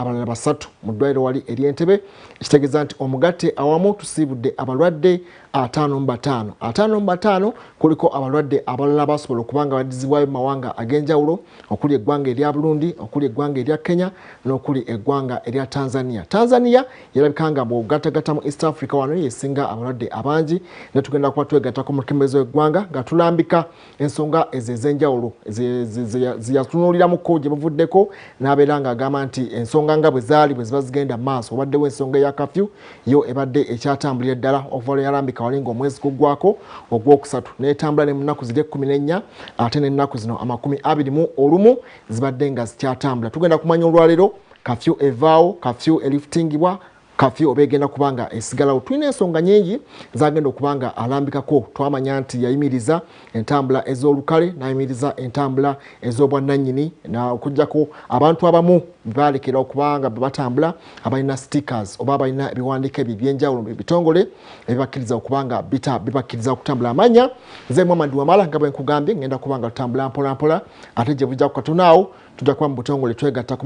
abalala basatu mu ddwaliro wali ery'Entebbe ekitegeeza nti omugatte awamu tusiibudde abalwadde 55 kuliko abalwadde abalala basobola okubanga badizibwayo mu mawanga ag'enjawulo okuli eggwanga erya Burundi okuli eggwanga erya Kenya n'okuli eggwanga erya Tanzania yalabikanga bw'ogattagatta mu East Africa wano yesinga abalwadde abangi ne tugenda kuba twegattako mu kembezo eggwanga nga tulambika ensonga ezo ez'enjawulo zeyatunuuliramuko gye buvuddeko n'abeera ng'agamba nti ensonga nga bwe zaali bwe ziba zigenda mu maaso obaddewo ensonga eya kafyu yo ebadde ekyatambulira ddala okuva yalambika walinga omwezi guggwako ogwokusatu n'etambula ne mu nnaku ziri 14 ate n'ennaku zino 21 zibadde nga zikyatambula. Tugenda kumanya olwaleero kafyu evaawo kafyu elifutingibwa kafyu obegenda kubanga esigalawo. Tulina ensonga nyingi zagenda okubanga alambikako. Twamanya nti yayimiriza entambula ez'olukale n'ayimiriza entambula ez'obwannannyini na okujjako abantu abamu balekera okubanga batambula abalina stickers oba abalina ebiwandiiko ebyo ebyenjawulo mu bitongole ebibakkiriza okubanga bibakkiriza okutambula. Amanya nze Muhammad Wamala nga bwe nkugambye ngenda kubanga tutambula mpola mpola ate gye bujja kukatonaawo tujja kuba mu butongole twegatta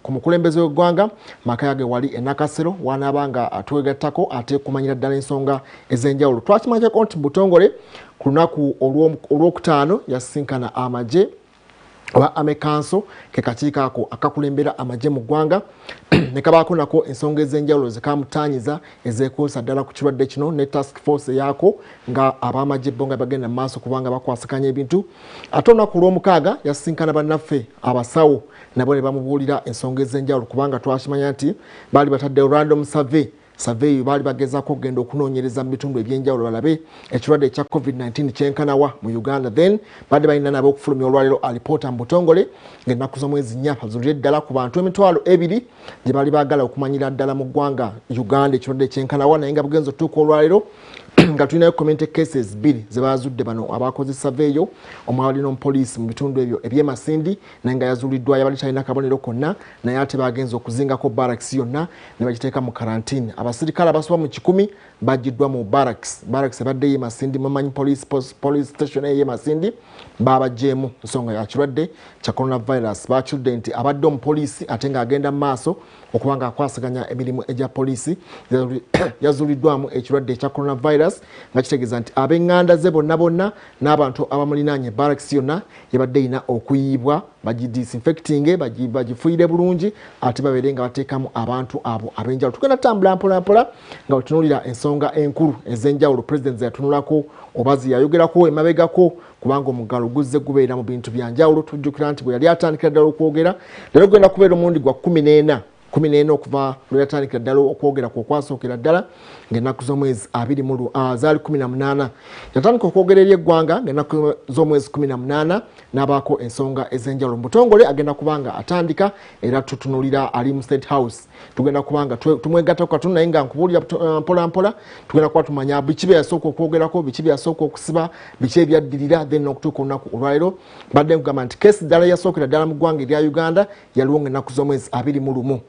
ku mukulembeze w'eggwanga Makaya ge wali enakasero wanaabanga atwegattako ate kumanyira ddala ensonga ez'enjawulo. Twakimanyako nti butongole ku lunaku olwokutaano yasinkana amagye oba amekanso ke kakiiko ako akakulembera amagye mu ggwanga ne kabaako nako ensonga ez'enjawulo zekamutanyiza ezeekuusa ddala ku kirwadde kino ne task force yaako nga ab'amagye bo nga bagenda mu maaso kubanga bakwasakanya ebintu. Ate olunaku olw'omukaaga yasinkana bannaffe abasawo nabo ne bamubuulira ensonga ez'enjawulo kubanga twakimanya nti baali bataddeyo random survey baali bagezaako okugenda okunoonyereza mu bitundu ebyenjawulo balabe ekirwadde ekya COVID-19 kyenkanawa mu Uganda. Then badde balina nabo okufulumya olwaleero alipoota mu butongole ng'ennaku z'omwezi 4 bazuulire ddala ku bantu 2,000 gye baali baagala okumanyira ddala mu ggwanga Uganda ekirwadde ekyenkanawa naye nga bugenza otuuka olwaleero nga tulinayo community cases 2 ze bazudde bano abakoze survey eyo omwali n'omupoliisi mu bitundu ebyo eby'emasindi naye nga yazuuliddwa yabali talina kabonero konna naye ate bagenza okuzingako barracks yonna ne bagiteeka mu karantini. Abasirikale abasoba mu 10 bagiddwa mu barracks ebadde y'emasindi mumanyi police station y'emasindi babajeemu nsonga ya kirwadde kya coronavirus. Bakirudde nti abadde omupoliisi ate ng'agenda mu maaso okubanga akwasaganya emirimu egya poliisi yazuuliddwamu ekirwadde ekya coronavirus nga kitegeeza nti ab'eŋŋanda ze bonna n'abantu abamulinaanye barracks yonna yabadde erina okuyiibwa bagidisinfecting bagifuuyire bulungi ate babeere nga bateekamu abantu abo ab'enjawulo. Tugenda tambula mpolampola nga wetunuulira ensonga enkulu ez'enjawulo president ze yatunulako oba ze yayogerako emabegako kubanga omuggalo guzze gubeera mu bintu bya njawulo. Tujjukira nti bwe yali atandikira ddala okwogera leero gugenda kubeera omulundi gwa 14 okuva lwe yatandikira ddala okwogera kwokwasookera ddala ng'ennaku z'omwezi 18 yatandika okwogera eri eggwanga ng'ennaku z'omwezi 18 n'abaako ensonga ez'enjawulo mu butongole. Agenda kubanga atandika era tutunulira ali mu State House. Tugenda kubanga tumwegattako katono naye nga nkubuulira mpola mpola tugenda kuba tumanya biki bye yasooka okwogerako biki bye yasooka okusiba biki ebyaddirira then okutuuka olunaku olwaleero badde nkugamba nti keesi ddala yasookera ddala mu ggwanga erya Uganda yaliwo ng'ennaku z'omwezi 21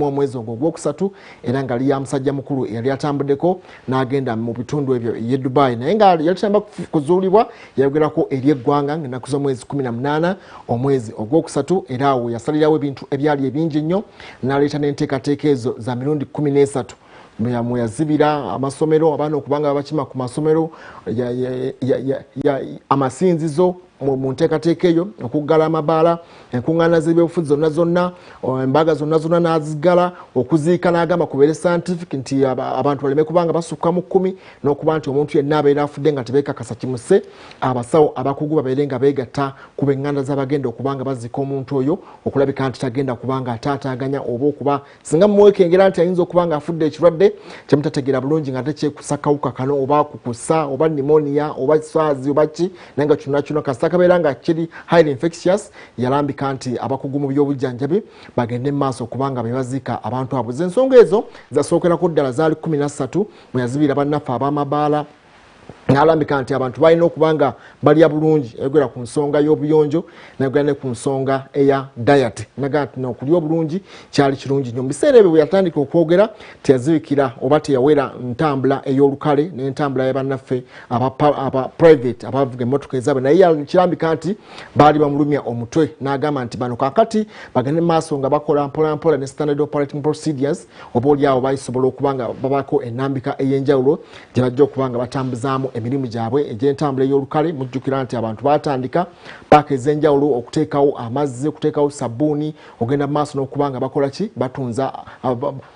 omwezi ogwo ogwokusatu era nga ali ya musajja mukulu yali atambuddeko n'agenda mu bitundu ebyo ye Dubai naye nga yalitamba kuzuulibwa yayogerako eri eggwanga ng'ennaku z'omwezi 18 omwezi ogwokusatu era awo yasalirawo ebintu ebyali ebingi ennyo n'aleeta n'enteekateeka ezo za mirundi 13 yazibira amasomero abaana okubanga babakima ku masomero amasinzizo mu nteekateeka eyo okuggala amabaala enkuŋŋaana z'ebyobufuzi zonna embaga zonna n'azigala okuziika n'agamba kubeere scientific nti abantu baleme kubanga basukka mu 10 n'okuba nti omuntu yenna abeera afudde nga tebeekakasa kimuse abasawo abakugu babeere nga beegatta ku b'eŋŋanda z'abagenda okubanga bazika omuntu oyo okulabika nti tagenda kubanga ataataaganya oba okuba singa mumwekengera nti ayinza okuba nga afudde ekirwadde kyemutategeera bulungi nga tekyekusa kawuka kano oba kukusa oba pneumonia oba swazi oba ki naye nga kyonna kasita kabeera nga kiri highly infectious yalambika nti abakugu mu by'obujjanjabi bagende mu maaso okubanga bebaziika abantu abo. Ensonga ezo zasookerako ddala zaali 13 mwe yazibira bannaffe ab'amabaala n'alambika nti abantu balina okubanga balya bulungi ayogera ku nsonga y'obuyonjo n'ayogera ne ku nsonga eya diet naga nti n'okulya obulungi kyali kirungi nnyo mu biseera ebyo bwe yatandika okwogera teyazibikira oba teyawera ntambula ey'olukale n'entambula y'abannaffe aba private abavuga emmotoka ezaabwe naye yakirambika nti baali bamulumya omutwe n'agamba nti bano kakati bagende maaso nga bakola mpolampola ne standard operating procedures oba oliawo bayisobola okuba nga babako ennambika ey'enjawulo gye bajja okuba nga batambuzaamu emirimu gyabwe egy'entambula ey'olukale mujjukira nti abantu baatandika paaka ez'enjawulo okuteekawo amazzi okuteekawo sabbuuni ogenda mu maaso n'okuba nga bakola ki batunza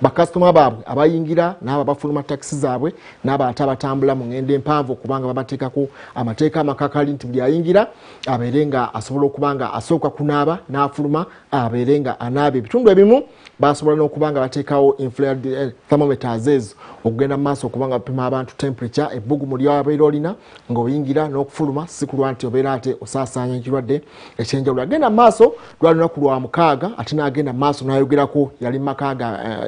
bakasitoma baabwe abayingira n'abo abafuluma takisi zaabwe n'abo ate abatambula mu ngendo empanvu okuba nga babateekako amateeka amakakali nti buli ayingira abeere nga asobola okuba nga asooka kunaaba n'afuluma abeere nga anaaba ebitundu ebimu basobola n'okuba nga bateekawo infrared thermometers ezo okugenda mu maaso okuba nga bapima abantu temperature ebbugumu ly'abeera olina ng'oyingira n'okufuluma si kulwa nti obeera ate osaasaanya ekirwadde ekyenjawulo agenda mu maaso lwali lunaku lwa mukaaga ate n'agenda mu maaso n'ayogerako yali mu maka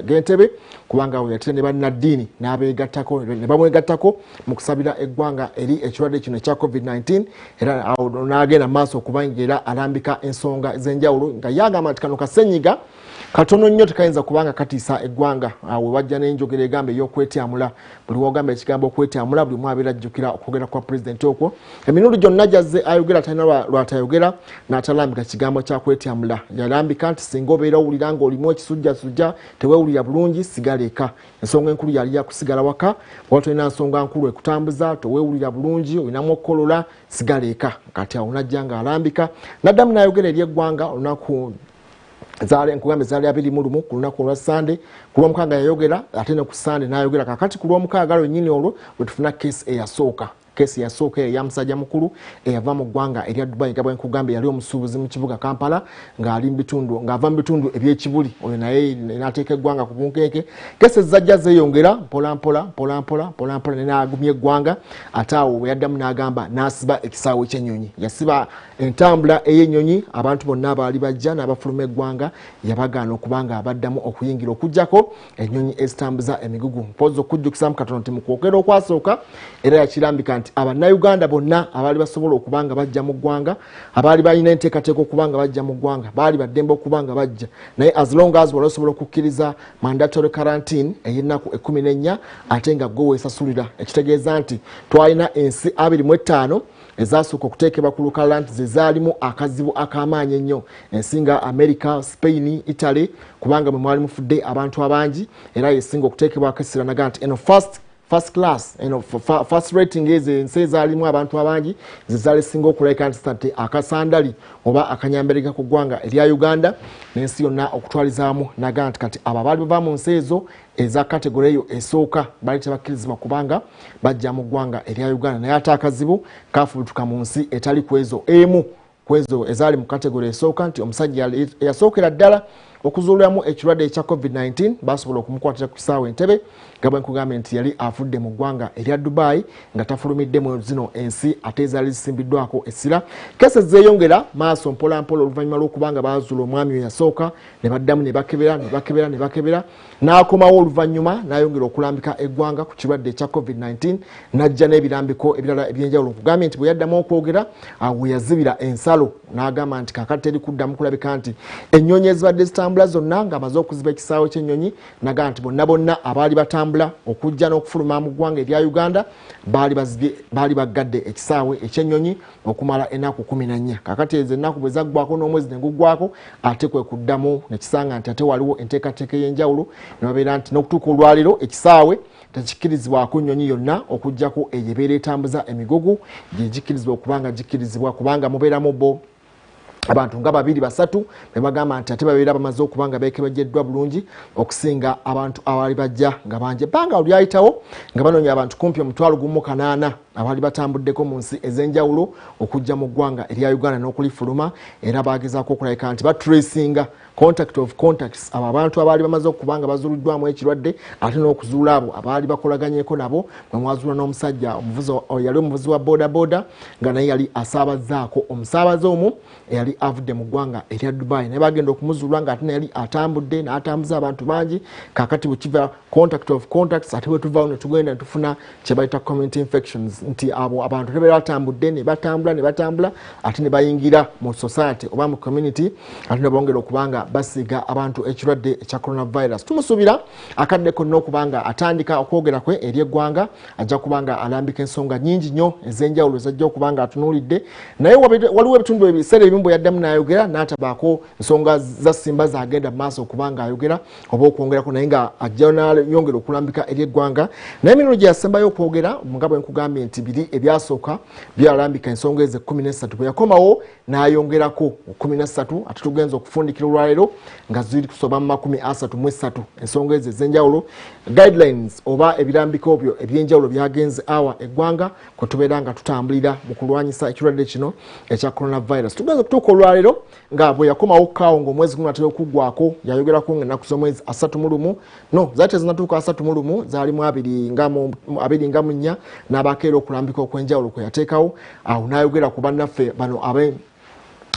g'entebe kubanga we yatera ne bannaddiini n'abeegattako ne bamwegattako mu kusabira eggwanga eri ekirwadde kino ekya covid-19 era awo n'agenda mu maaso okuba ng'era alambika ensonga ez'enjawulo nga yagamba nti kano kasenyiga katono nnyo tekayinza kubanga katiisa eggwanga awo wajja n'enjogera egamba ey'okwetyamula buli wogamba ekigambo okwetyamula buli mwabeera ajjukira okwogera kwa pulezidenti okwo emirundi gyonna gyazze ayogera talina lwatayogera n'atalambika kigambo kya kwetyamula yalambika nti singa obeera owulira ng'olimu ekisujjasujja teweewulira bulungi sigala eka ensonga enkulu yali yakusigala waka oba tolina nsonga nkulu ekutambuza teweewulira bulungi olinamu okukolola sigala eka kati awo najja ng'alambika n'addamu n'ayogera eri eggwanga olunaku enkugambe zaali 21 ku lunaku olwa sande ku lwomukaaga yayogera ate ne ku sande n'ayogera kakati ku lwomukaaga lwennyini olwo bwe tufuna keesi eyasooka keesi yasooka eya musajja mukulu eyava mu ggwanga erya Dubai nga bwe nkugambe yali omusuubuzi mu kibuga Kampala ng'ali mu bitundu ng'ava mu bitundu eby'ekibuli oyo naye n'ateeka eggwanga ku bunkeeke keesi ezajja zeeyongera mpolampola ne n'agumya eggwanga ate awo bwe yaddamu n'agamba n'asiba ekisaawe ky'ennyonyi yasiba entambula ey'ennyonyi abantu bonna abaali bajja n'abafuluma eggwanga yabagaana okuba nga abaddamu okuyingira okuggyako ennyonyi ezitambuza emigugu mpozi okujjukisaamu katono nti mu kwogera okwasooka era yakirambika nti abannayuganda bonna abaali basobola okuba nga bajja mu ggwanga abaali balina enteekateeka okuba nga bajja mu ggwanga baali baddembe okuba nga bajja naye as long as wali osobola okukkiriza mandatory quarantine ey'ennaku 14 ate nga gwe weesasulira ekitegeeza nti twalina ensi 25 ezasooka okuteekebwa ku lukalala nti ze zaalimu akazibu ak'amaanyi ennyo ensi nga America, Spain, Italy kubanga mwe mwali mufudde abantu abangi era yesinga okuteekebwako essira naga nti eno first class first rating ezo ensi ezaalimu abantu abangi ze zaali singa okulabika nti akasandali oba akanyambereka ku ggwanga erya Uganda n'ensi yonna okutwalizaamu naga nti kati abo abaali bava mu nsi ezo eza kategori eyo esooka baali tebakkirizibwa kubanga bajja mu ggwanga erya Uganda naye ate akazibu kafubutuka mu nsi etali kwezo emu kwezo ezaali mu kategori esooka nti omusajja eyasookera ddala okuzuulwamu ekirwadde ekya covid-19 basobola okumukwatira ku kisaawe Entebbe nga bwe nkugambye nti yali afudde mu ggwanga erya Dubai nga tafulumiddemu zino ensi ate ezaali zisimbiddwako essira keesi zeeyongera maaso mpolampola oluvannyuma lw'okubanga baazuula omwami oyo yasooka ne baddamu ne bakebera n'akomawo oluvannyuma n'ayongera okulambika eggwanga ku kirwadde ekya covid-19 n'ajja n'ebirambiko ebirala eby'enjawulo nkugambye nti bwe yaddamu okwogera we yazibira ensalo n'agamba nti kakati teri kuddamu kulabika nti ennyonyi ezibadde zitambula zonna ng'amaze okuziba ekisaawe ky'ennyonyi naga nti bonna abaali batambula okujja n'okufuluma mu ggwanga erya Uganda baali baggadde ekisaawe eky'ennyonyi okumala ennaku 14 kakati ezo ennaku bwe zaggwako n'omwezi ne guggwako ate kwe kuddamu ne kisanga nti ate waliwo enteekateeka ey'enjawulo ne babeera nti n'okutuuka olwaliro ekisaawe tekikkirizibwako nnyonyi yonna okuggyako eyo ebeera etambuza emigugu gye gikkirizibwa okubanga gikkirizibwa kubanga mubeeramu bo abantu nga 2-3 be bagamba nti ate babeera bamaze okubanga beekebejjeddwa bulungi okusinga abantu abaali bajja nga banje banga olyayitawo nga banoonya abantu kumpi 1,800 abaali batambuddeko mu nsi ez'enjawulo okujja mu ggwanga erya Uganda n'okulifuluma era bagezaako okulabika nti batracinga contact of contacts abo abantu abaali bamaze okubanga bazuuliddwamu ekirwadde ate n'okuzuula abo abaali bakolaganyeko nabo mwe mwazuula n'omusajja yali omuvuzi wa bodaboda nga naye yali asaabazaako omusaabaze omu eyali avudde mu ggwanga erya Dubai naye bagenda okumuzuula nga ate yali atambudde n'atambuza abantu bangi kakati bwe kiva contact of contacts ate bwe tuvaawo ne tugenda ne tufuna kye bayita community infections nti abo abantu tebera batambudde ne batambula ate ne bayingira mu society oba mu community ate ne bongera okubanga basiga abantu ekirwadde ekya coronavirus. Tumusuubira akadde konna okubanga atandika okwogera kwe eri eggwanga ajja kubanga alambika ensonga nnyingi nnyo ez'enjawulo ezajja okubanga atunuulidde, naye waliwo ebitundu ebiseera ebimu bwe yaddamu n'ayogera n'atabaako nsonga za Simba zagenda mu maaso okubanga ayogera oba okwongerako, naye nga ajja n'ayongera okulambika eri eggwanga. Naye emirundi gye yasembayo okwogera nga bwe nkugambye nti biri ebyasooka byalambika ensonga ezo 13 bwe yakomawo n'ayongerako 13 ate tugenza okufundikira olwaleero nga ziri kusoba mu 33 ensonga ezo ez'enjawulo. Guidelines oba ebirambiko byo eby'enjawulo byagenze awa eggwanga kwe tubeera nga tutambulira mu kulwanyisa ekirwadde kino ekya coronavirus. Tugenza okutuuka olwaleero nga bwe yakomawo kaawo ng'omwezi guno atera okuggwako yayogerako ng'ennaku z'omwezi 31 no zaali tezinatuuka 31 zaalimu 24 n'abakeera okulambika okw'enjawulo kwe yateekawo. Awo n'ayogera ku bannaffe bano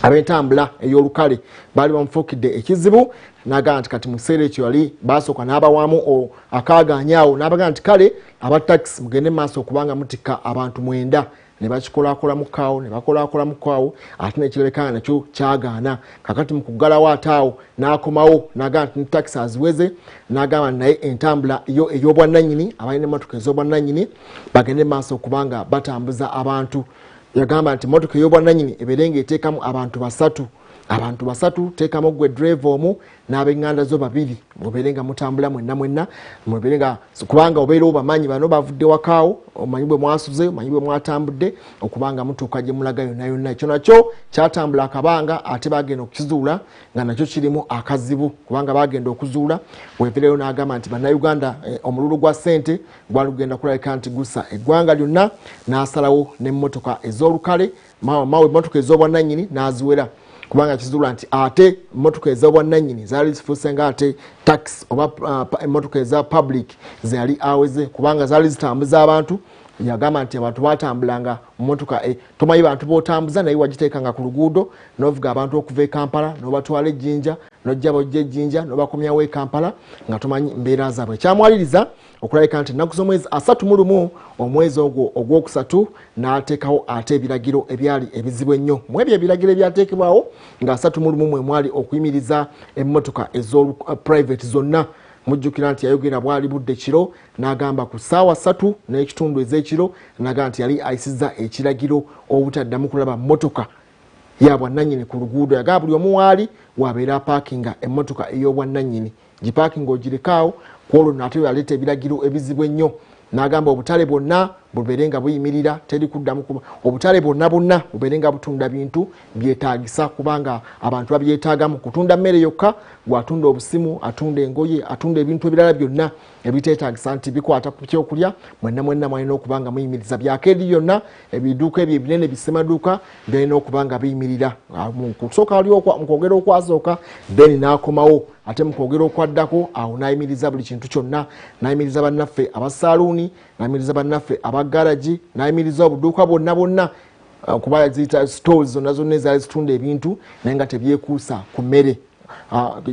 ab'entambula ey'olukale baali bamufuukidde ekizibu n'agamba nti kati mu kiseera ekyo yali baasooka n'abawaamu akaaganyaawo n'abagamba nti kale aba taxi mugende mu maaso okubanga mutikka abantu 9 ne bakikolakolamu kaawo ne bakolakolamu kaawo ate nekirabika nakyo kyagaana. Kakati mu kuggalawo ataawo n'akomawo n'agamba nti taxi aziweze n'agamba naye entambula yo ey'obwannannyini abalina emmotoka ez'obwannannyini bagende mu maaso okubanga batambuza abantu. Yagamba nti emmotoka ey'obwannannyini ebeere ng'eteekamu abantu 3 teekamu gwe driver omu n'ab'eŋŋanda zo 2 mubeere nga mutambula mwenna mubeere nga kubanga obeera obamanyi bano bavudde wakaawo omanyi bwe mwasuze omanyi bwe mwatambudde okubanga mutuuka gye mulaga yonna. Ekyo nakyo kyatambula akabanga ate bagenda okukizuula nga nakyo kirimu akazibu kubanga bagenda okuzuula weevereyo n'agamba nti bannayuganda omululu gwa ssente gwali kugenda kulabika nti gussa eggwanga lyonna n'asalawo n'emmotoka ez'olukale mawe emmotoka ez'obwannannyini n'aziwera kubanga kizuula nti ate emmotoka ez'obwannannyini zaali zifuuse nga ate taxi oba emmotoka eza public ze yali aweze kubanga zaali zitambuza abantu. Yagamba nti abantu batambulanga mu mmotoka tomanyi bantu b'otambuza naye wagiteekanga ku luguudo n'ovuga abantu okuva e Kampala n'obatwala Ejjinja n'ojja bojja Ejjinja n'obakomyawo e Kampala nga tomanyi mbeera zaabwe. Ekyamwaliriza okulabika nti ennaku z'omwezi 31 omwezi ogwo ogwokusatu n'ateekawo ate ebiragiro ebyali ebizibu ennyo. Mu ebyo ebiragiro ebyateekebwawo nga 31 mwe mwali okuyimiriza emmotoka private zonna. Mujjukira nti yayogera bwali budde kiro n'agamba ku ssaawa 3 n'ekitundu ez'ekiro n'agamba nti yali ayisizza ekiragiro obutaddamu kulaba mmotoka ya bwannannyini ku luguudo. Yagamba buli omu waali wabeera paakinga emmotoka ey'obwannannyini gipaakinga ogirekaawo kwolwo nate yaleeta ebiragiro ebizibu ennyo. N'agamba obutale bwonna bubeere nga buyimirira teri kuddamu kuba obutale bwonna bubeere nga butunda bintu byetaagisa kubanga abantu babyetaaga mu kutunda mmere yokka gwatunda obusimu atunda engoye atunda ebintu ebirala byonna ebiteetaagisa nti bikwata ku kyokulya mwenna mwalina okubanga muyimiriza byakeeri byonna ebiduuka ebyo ebinene bisemaduuka byalina okubanga biyimirira. Kusooka wali mukwogera okwasooka then n'akomawo ate mukwogera okwaddako awo n'ayimiriza buli kintu kyonna n'ayimiriza bannaffe abasaaluuni n'ayimiriza bannaffe abagaraji n'ayimiriza obuduuka bwonna kuba ziyita stores zonna ezaali zitunda ebintu naye nga tebyekuusa ku mmere.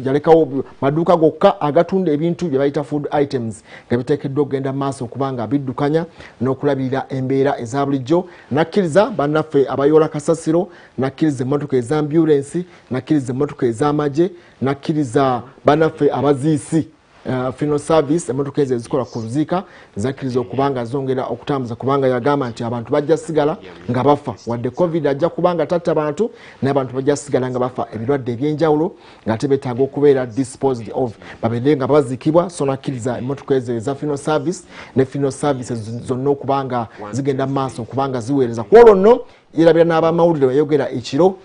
Yalekawo maduuka gokka agatunda ebintu bye bayita food items nga biteekeddwa okugenda mu maaso okubanga biddukanya n'okulabirira embeera eza bulijjo. Nakkiriza bannaffe abayoola kasasiro, nakkiriza emmotoka ez'ambulensi, nakkiriza emmotoka ez'amagye, nakkiriza bannaffe abaziisi funeral service emmotoka ezo ezikola ku luziika zakkiriza okubanga zongera okutambuza kubanga yagamba nti abantu bajja sigala nga bafa wadde covid ajja kubanga tatta abantu naye abantu bajja sigala nga bafa ebirwadde ebyenjawulo nga ate beetaaga okubeera disposed of babeere nga bazikibwa. So nakkiriza emmotoka ezo eza funeral service ne funeral services zonna okubanga zigenda mu maaso okubanga ziweereza kwolwo nno yerabira n'abamawulire yayogera ekiro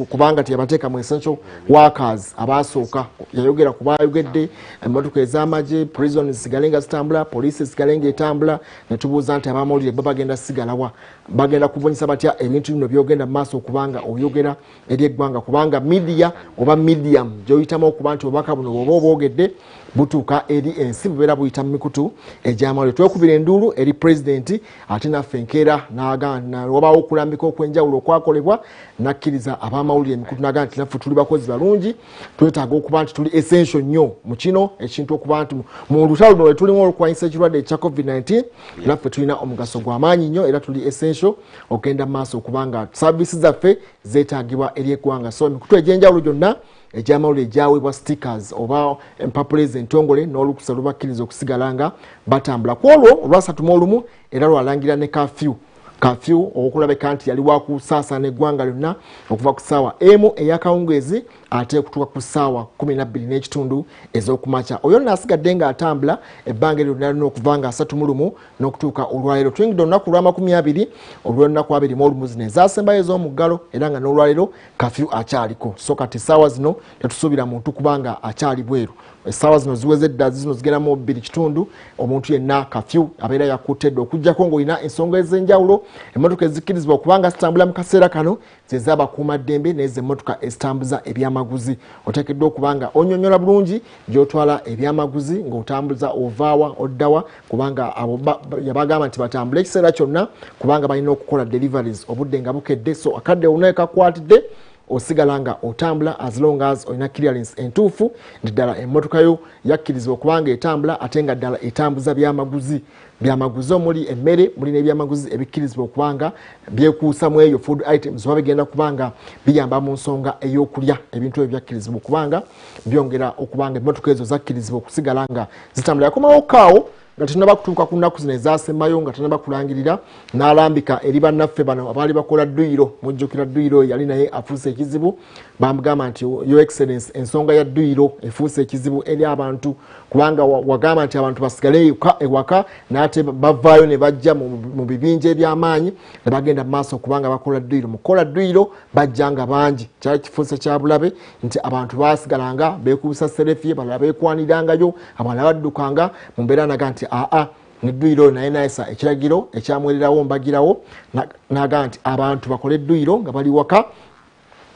kubanga teyabateeka mu essential workers abaasooka yayogera ku baayogedde emmotoka ez'amagye prison zisigale nga zitambula poliisi zisigale ng'etambula ne tubuuza nti abamawulire bo bagenda sigalawa bagenda kubunyisa batya ebintu bino byogenda mu maaso okubanga oyogera eri eggwanga kubanga media oba medium gy'oyitamu okuba nti obubaka buno bw'oba obwogedde butuuka eri ensi bubeera buyita mu mikutu egy'amawulire. Twekubira enduulu eri pulezidenti ate naffe enkeera wabaawo okulambika okwenjawulo okwakolebwa nakkiriza abamawulire emikutu naga nti naffe tuli bakozi balungi twetaaga okuba nti tuli essential nnyo mu kino ekintu okuba nti mu lutalo luno lwe tulimu olukwanyisa ekirwadde ekya covid-19 naffe tulina omugaso gw'amaanyi nnyo era tuli essential okgenda mu maaso okubanga saavisi zaffe zeetaagibwa eri eggwanga so emikutu egy'enjawulo gyonna ekyamawulire ejaweebwa stickers oba empapulezi entongole n'olukusa lubakkiriza okusigala nga batambula ku olwo olwasatu mu olumu era lwalangira ne kafyu okulabeka nti yali wakusaasaana eggwanga lyonna okuva ku ssaawa emu ey'akawungeezi ate okutuuka ku ssaawa 12 n'ekitundu ez'okumakya oyo naasigadde ng'atambula ebbanga eryo lyonna lina okuva nga 3 mu lumu n'okutuuka olwaleero tuyingidde olunaku lwa 20 olw'olunaku 21 zino ezaasembayo ez'omuggalo era nga n'olwaleero kafyu akyaliko so kati essaawa zino tetusuubira muntu kubanga akyali bweru essaawa zino ziweze dda zino zigeramu 2 kitundu omuntu yenna kafyu abeera yakuttedde okuggyako ng'olina ensonga ez'enjawulo emmotoka ezikkirizibwa okubanga zitambula mu kaseera kano ze z'abakuumaddembe n'ezo emmotoka ezitambuza ebyamaguzi oteekeddwa okubanga onyonyola bulungi gy'otwala ebyamaguzi ng'otambuza ovaawa oddawa kubanga abo yabagamba nti batambule ekiseera kyonna kubanga balina okukola deliveries obudde nga bukedde so akadde onaekakwatidde osigala nga otambula as long as olina clearance entuufu ddala emmotoka yo yakkirizibwa okubanga etambula ate nga ddala etambuza byamaguzi omuli emmere muli n'ebyamaguzi ebikkirizibwa okubanga byekuusa mu eyo food items oba bigenda kubanga biyamba mu nsonga ey'okulya ebintu ebyo byakkirizibwa okubanga byongera okubanga emmotoka ezo zakkirizibwa okusigala nga zitambula yakomawo kaawo nga tunaba kutuuka ku nnaku zino ezaasembayo nga tunaba kulangirira n'alambika eri bannaffe bano abaali bakola dduyiro mujjukira dduyiro yali naye afuuse ekizibu bamugamba nti your excellence ensonga ya dduyiro efuuse ekizibu eri abantu kubanga wagamba nti abantu basigale ewaka n'ate bavaayo ne bajja mu bibinja eby'amaanyi ne bagenda mu maaso kubanga bakola dduyiro mu kukola dduyiro bajja nga bangi kyali kifuuse kya bulabe nti abantu baasigalanga beekuusa serefiye balala beekwanirangayo abalala baddukanga mu mbeera naga nti nedduyiro naye nayesa ekiragiro ekyamwererawo mbagirawo naga nti abantu bakole edduyiro nga bali waka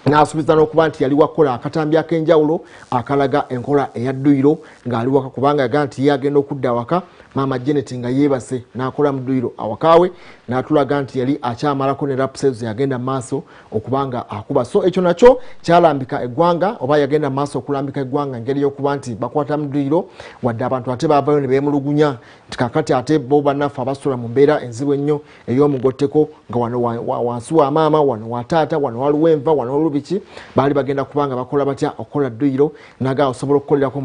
n'asuubiza n'okuba nti yali wakola akatambi ak'enjawulo akalaga enkola eya dduyiro ng'ali waka kubanga yaga nti ye agenda okudda awaka maama Janet nga yeebase n'akola mu dduyiro awakaawe n'atulaga nti yali akyamalako ne rapsels yagenda mu maaso okubanga akuba so ekyo nakyo kyalambika eggwanga oba yagenda mu maaso okulambika eggwanga ngeri y'okuba nti bakwata mu dduyiro wadde abantu ate baavayo ne beemulugunya nti kakati ate bo bannaffe abasula mu mbeera enzibu ennyo ey'omugotteko nga wano wansi wa maama wano wa taata wano waliwo enva wano waliwo biki baali bagenda kubanga bakola batya okukola dduyiro naga osobola okukolerako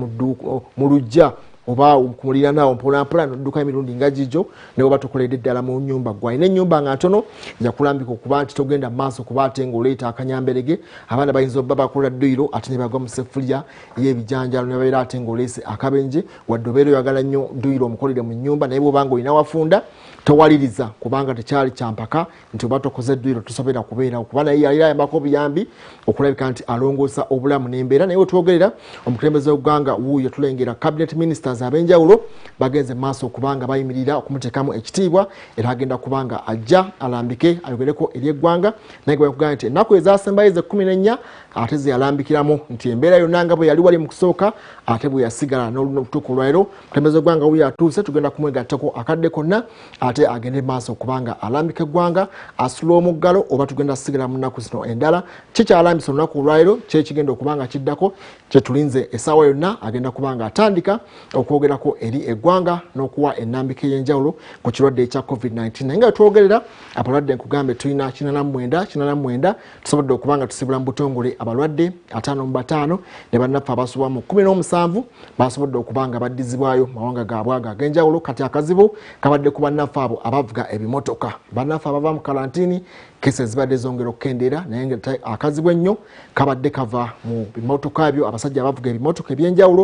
mu lujja oba kumulira naawo mpolampola nodduka emirundi nga gijjo ne bwe batukoledde ddala mu nnyumba gwalina ennyumba nga ntono yakulambika okuba nti togenda mu maaso kuba ate ng'oleeta akanyamberege abaana bayinza obba bakola dduyiro ate ne bagwa mu seffuliya y'ebijanjalo ne babeera ate ng'oleese akabenje wadde obeera oyagala nnyo dduyiro omukolere mu nnyumba naye bw'obanga olina wafunda towaliriza kubanga tekyali kyampaka nti oba tokoze dduyiro tosobera kubeerawo kuba naye yali ayambako obuyambi okulabika nti alongoosa obulamu n'embeera naye wetwogerera omukulembeze w'eggwanga wuuyo tulengera cabinet ministers ab'enjawulo bagenze maaso okubanga bayimirira okumuteekamu ekitiibwa era agenda kubanga ajja alambike ayogereko eri eggwanga naye nga bakugamba nti ennaku ezaasembayo ze14 ate zeyalambikiramu nti embeera yonna nga bwe yali wali mu kusooka ate bwe yasigala n'olutuuko olwaleero omukulembeze w'eggwanga wuuyo atuuse tugenda kumwegattako akadde konna ate agende maaso okubanga alambika eggwanga asula omuggalo oba tugenda sigala mu nnaku zino endala kikyalambisa olunaku olwaleero kyekigenda okubanga kiddako kyetulinze essaawa yonna agenda kubanga atandika okwogerako eri eggwanga n'okuwa ennambika ey'enjawulo ku kirwadde ekya covid-19 naye nga twogerera abalwadde nkugambe tulina 89 tusobodde okubanga tusibula mu butongole abalwadde 55 ne bannaffe abasoba mu 17 basobodde okubanga baddizibwayo mawanga gaabwe ago ag'enjawulo kati akazibu kabadde ku bannaffe abo abavuga ebimotoka bannaffe abava mu kalantini kese zibadde zongera okukendeera naye nga akazibu ennyo kabadde kava mu bimotoka ebyo abasajja abavuga ebimotoka eby'enjawulo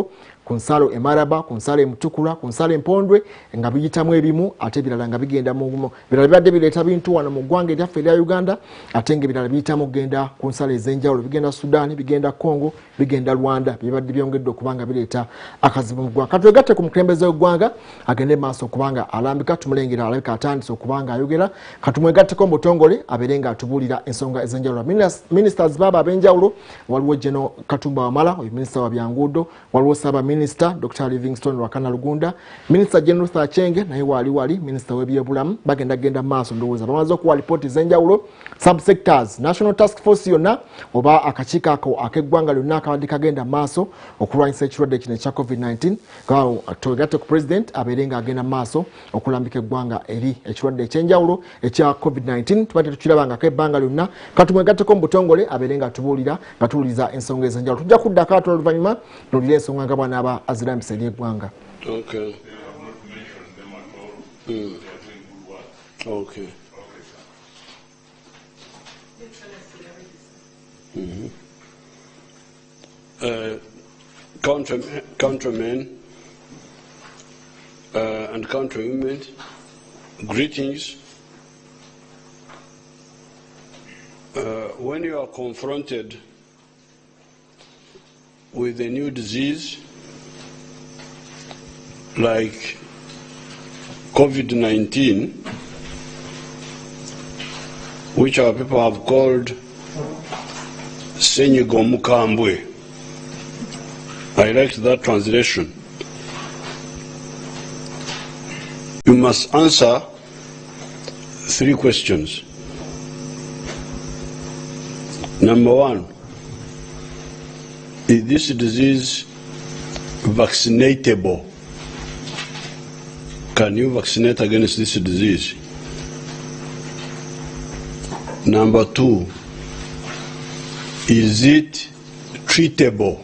ku nsalo emaraba ku nsalo emutukula ku nsalo empondwe nga biyitamu ebimu ate ebirala nga bigenda mu birala bibadde bireeta bintu wano mu ggwanga eryaffe erya Uganda ate nga ebirala biyitamu kugenda ku nsalo ez'enjawulo bigenda Sudan bigenda Congo bigenda Rwanda bibadde byongedde okubanga bireeta akazibu mu ggwanga katwegatte ku mukulembeze w'eggwanga agende maaso okubanga alambika tumulengera alabika atandise okubanga ayogera katumwegatteko mu butongole abeere nga atubuulira ensonga ez'enjawulo ministers baba ab'enjawulo waliwo General Katumba Wamala oyo minisita wa byanguudo waliwo Ssaabaminisita Minister Dr. Livingstone Wakana Lugunda, Minister General Thachenge, naye wali Minister w'ebyobulamu bagenda maaso ndowooza bamaze okuwa lipooti ez'enjawulo subsectors National Task Force yonna oba akakiiko ako ak'eggwanga lyonna akabadde kagenda maaso okulwanyisa ekirwadde kino ekya COVID-19 twegatte ku President abeere ng'agenda maaso okulambika eggwanga eri ekirwadde ekyenjawulo ekya COVID-19 tubadde tukirabangako ebbanga lyonna katumwegatteko mu butongole abeere nga tubuulira nga tuwuliza ensonga ez'enjawulo tujja kuddako ate oluvannyuma nolira ensonga nga bw'anaaba azirambisa eri eggwanga. Okay. Okay. Countrymen and countrywomen, greetings. When you are confronted with a new disease like COVID-19, which our people have called Senyigo Mukambwe. I liked that translation. You must answer 3 questions. Number 1, is this disease vaccinatable? Can you vaccinate against this disease? Number 2, is it treatable?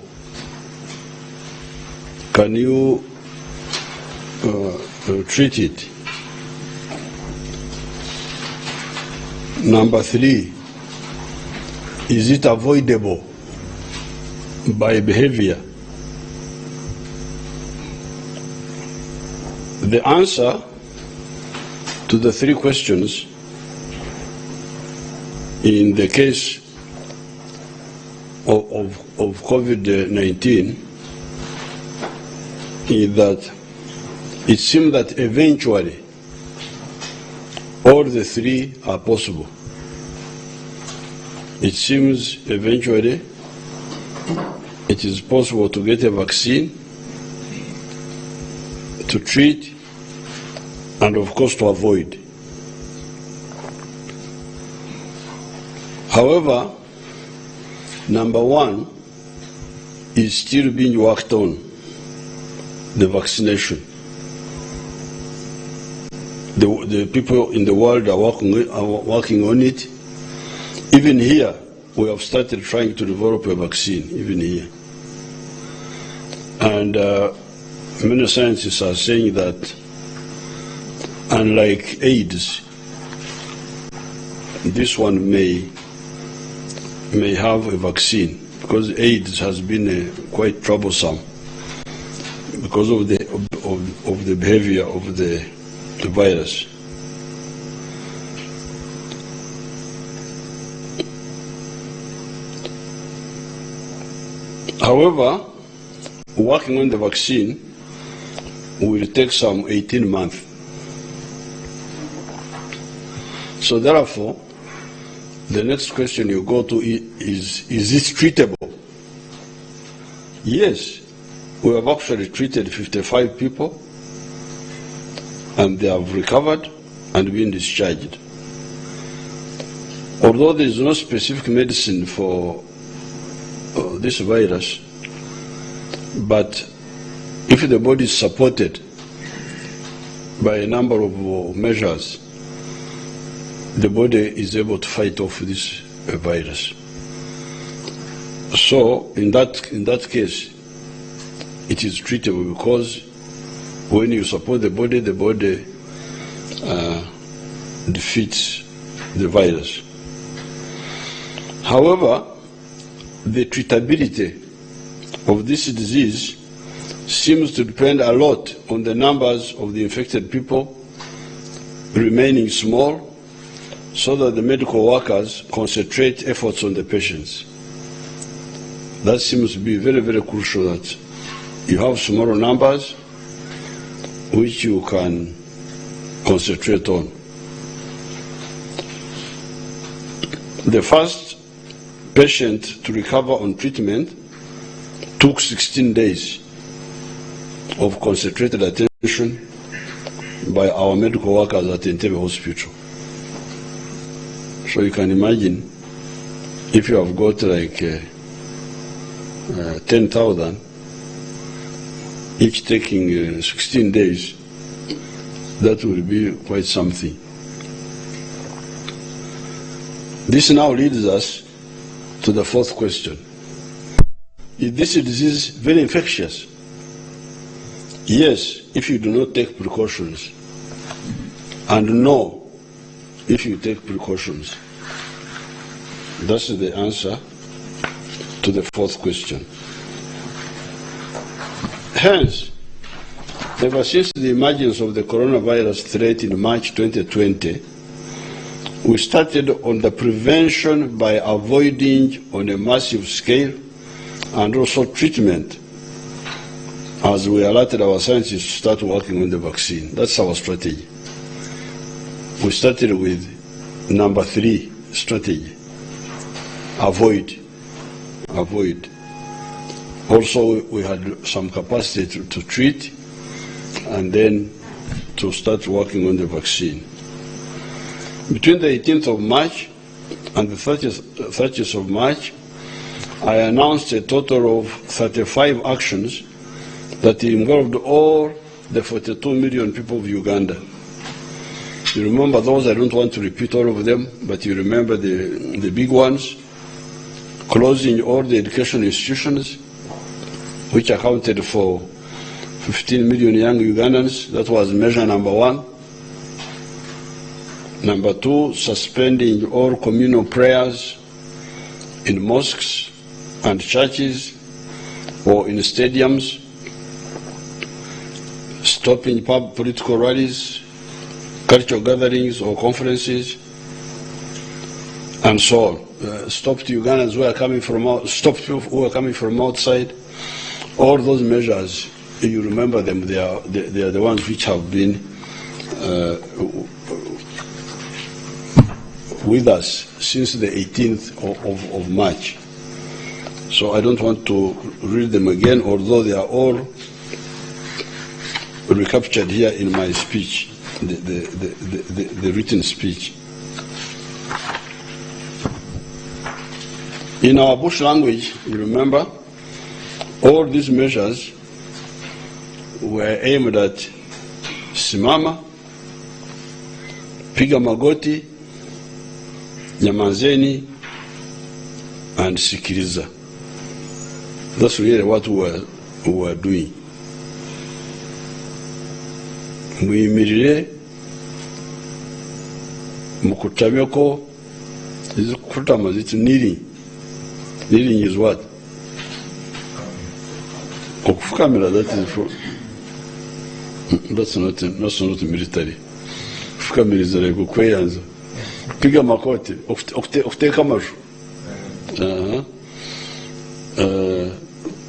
Can you treat it? Number 3, is it avoidable by behavior? The answer to the 3 questions in the case of COVID-19 is that it seems that eventually all the 3 are possible. It seems eventually it is possible to get a vaccine, to treat, and of course to avoid. However, number 1 is still being worked on, the vaccination. The people in the world are working on it. Even here, we have started trying to develop a vaccine, even here. And many scientists are saying that unlike AIDS, this one may have a vaccine, because AIDS has been quite troublesome because of the behavior of the virus. However, working on the vaccine will take some 18 months. So therefore, the next question you go to is this treatable? Yes, we have actually treated 55 people and they have recovered and been discharged. Although there is no specific medicine for this virus, but if the body is supported by a number of measures, the body is able to fight off this virus. So in that case, it is treatable, because when you support the body defeats the virus. However, the treatability of this disease seems to depend a lot on the numbers of the infected people remaining small, so that the medical workers concentrate efforts on the patients. That seems to be very, very crucial, that you have smaller numbers which you can concentrate on. The first patient to recover on treatment took 16 days. of concentrated attention by our medical workers at Entebbe Hospital. So you can imagine if you have got like 10,000, each taking 16 days, that will be quite something. This now leads us to the fourth question. Is this disease very infectious? Yes, if you do not take precautions, and no, if you take precautions. That's the answer to the fourth question. Hence, ever since the emergence of the coronavirus threat in March 2020, we started on the prevention by avoiding on a massive scale and also treatment as we alerted our scientists to start working on the vaccine. That's our strategy. We started with number 3 strategy, avoid. Also, we had some capacity to treat and then to start working on the vaccine. Between the 18th of March and the 30th of March, I announced a total of 35 actions that involved all the 42 million people of Uganda. You remember those, I don't want to repeat all of them, but you remember the big ones. Closing all the education institutions, which accounted for 15 million young Ugandans. That was measure number 1. Number 2, suspending all communal prayers in mosques and churches or in stadiums, stopping political rallies, cultural gatherings or conferences, and so on. Stopped Ugandans who are coming from stopped people who are coming from outside. All those measures, you remember them. They are the ones which have been with us since the 18th of March. So I don't want to read them again, although they are all recaptured here in my speech, the written speech. In our bush language, you remember, all these measures were aimed at simama, piga magoti, nyamazeni, and sikiriza. That's really what we were doing. Muyimirire, mukutamyoko, kutama zitu kneeling. Kneeling is what? Okufukamira, that is for, that's not military. Kufukamira is like ukweyanza. Piga makote, okuteka amashu.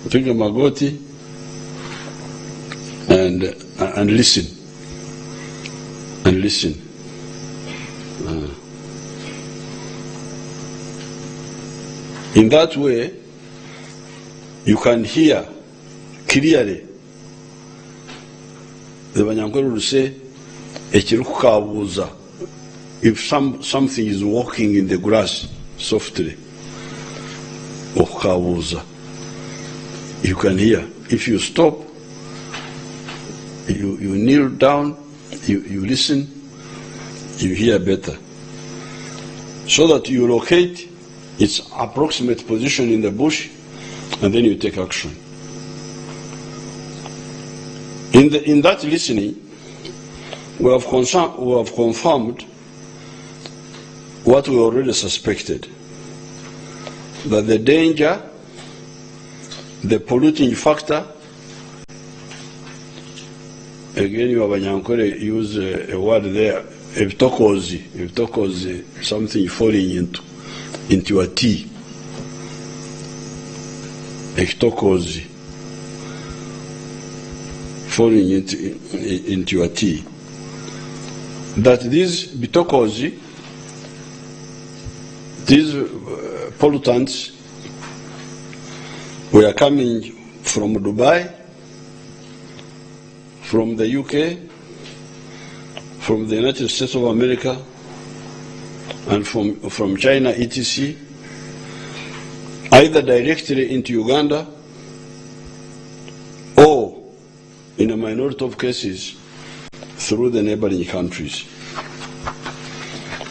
Piga magoti and listen. And listen. In that way, you can hear clearly the Banyankole will say, if something is walking in the grass softly, you can hear. If you stop, you kneel down, you listen, you hear better. So that you locate its approximate position in the bush, and then you take action. In that listening, we have confirmed what we already suspected, that the danger, the polluting factor, again, you Abanyankole use a word there, ebitokozi, something falling into your tea. Ekitokozi, falling into your tea. That these bitokozi, these pollutants, were coming from Dubai from the UK, from the United States of America, and from China, etc., either directly into Uganda or, in a minority of cases, through the neighboring countries.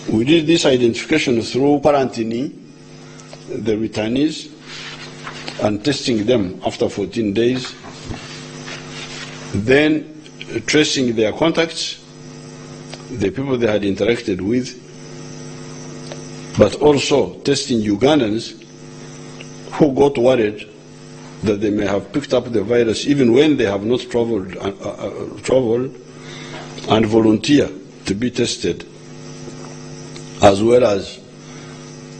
We did this identification through quarantining the returnees and testing them after 14 days, then tracing their contacts, the people they had interacted with, but also testing Ugandans who got worried that they may have picked up the virus even when they have not traveled and volunteer to be tested, as well as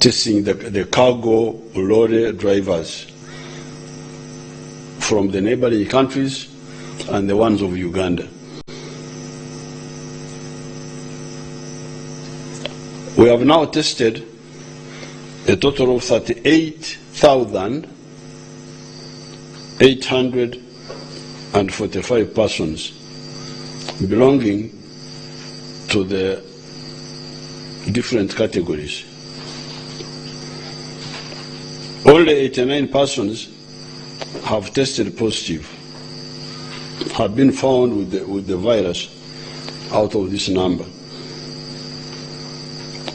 testing the cargo lorry drivers from the neighboring countries and the ones of Uganda. We have now tested a total of 38,845 persons belonging to the different categories. Only 89 persons have tested positive, have been found with the virus out of this number.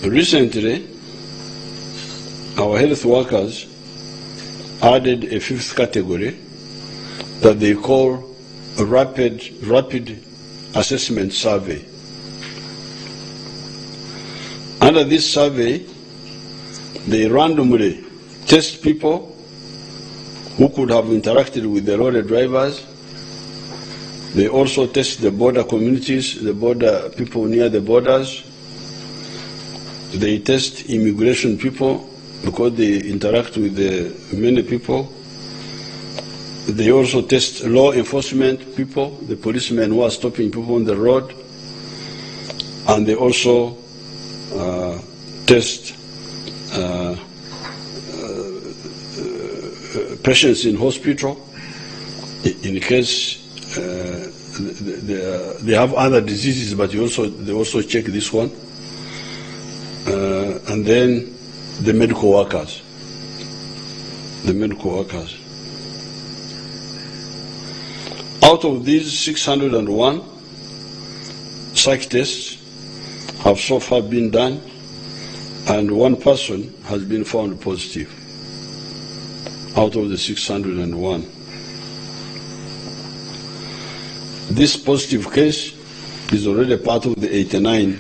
Recently, our health workers added a fifth category that they call a rapid assessment survey. Under this survey, they randomly test people who could have interacted with the lorry drivers. They also test the border communities, the border people near the borders. They test immigration people because they interact with many people. They also test law enforcement people, the policemen who are stopping people on the road. And they also test patients in hospital in case they have other diseases, but they also check this one. And then the medical workers. Out of these 601 psych tests have so far been done, and one person has been found positive out of the 601. This positive case is already part of the 89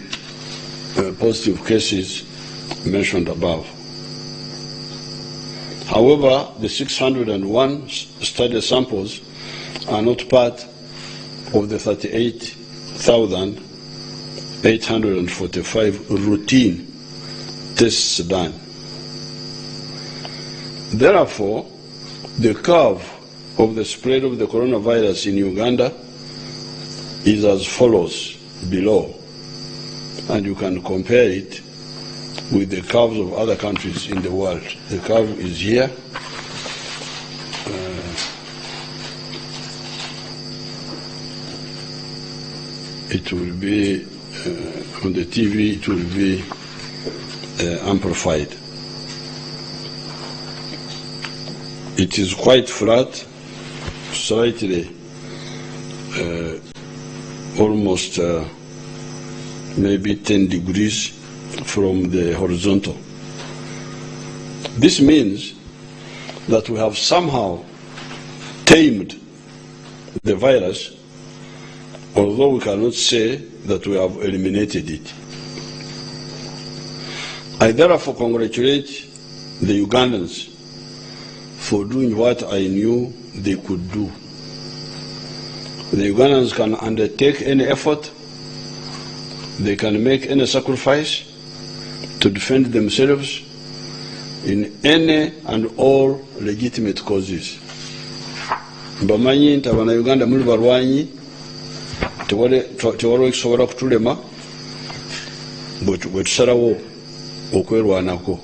positive cases mentioned above. However, the 601 study samples are not part of the 38,845 routine tests done. Therefore, the curve of the spread of the coronavirus in Uganda is as follows below, and you can compare it with the curves of other countries in the world. The curve is here. It will be on the TV, it will be amplified. It is quite flat, slightly almost maybe 10 degrees from the horizontal. This means that we have somehow tamed the virus, although we cannot say that we have eliminated it. I therefore congratulate the Ugandans for doing what I knew they could do. The Ugandans can undertake any effort, they can make any sacrifice to defend themselves in any and all legitimate causes. Mbamanyi nti Abannayuganda muli balwanyi, tewaliwo ekisobola kutulema bwe tusalawo okwerwanako.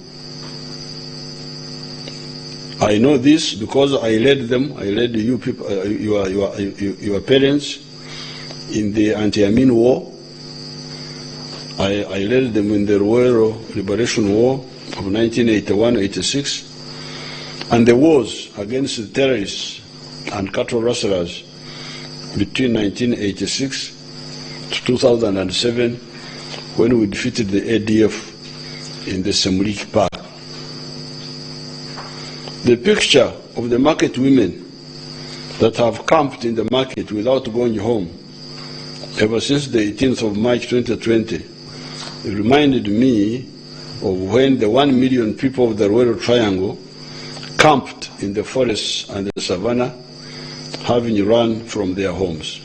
I know this because I led them, I led you people, your parents, in the anti-Amin War. I led them in the Ruero Liberation War of 1981-86, and the wars against the terrorists and cattle rustlers between 1986 to 2007, when we defeated the ADF in the Semlik Park. The picture of the market women that have camped in the market without going home ever since the 18th of March 2020 reminded me of when the 1 million people of the Royal Triangle camped in the forests and the savannah, having run from their homes.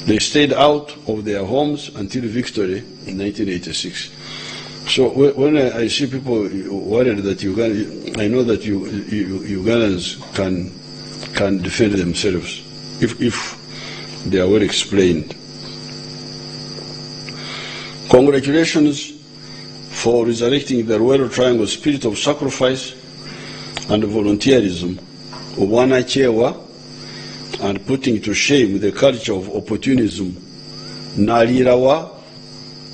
They stayed out of their homes until victory in 1986. So when I see people worried that I know that Ugandans can defend themselves if they are well explained. Congratulations for resurrecting the Royal Triangle spirit of sacrifice and volunteerism of Wanachewa and putting to shame the culture of opportunism, Nalirawa,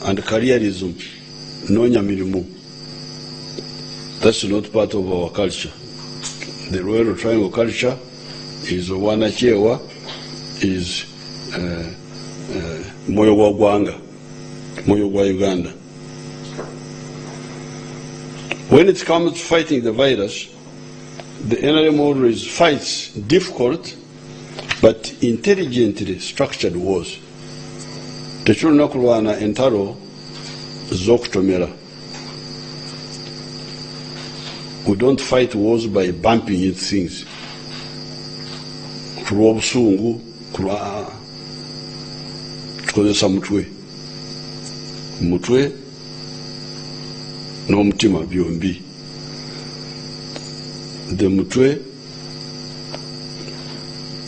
and careerism, Nonyamirimu. That's not part of our culture. The Royal Triangle culture is Wanachewa, is Moyo wa Gwanga, Moyo wa Uganda. When it comes to fighting the virus, the NRM always fights difficult but intelligently structured wars. Techulina kulwana entalo z'okutomera. We don't fight wars by bumping into things. Kulwa obusungu, tukozesa mutwe. Mutwe n'omutima byombi. The mutwe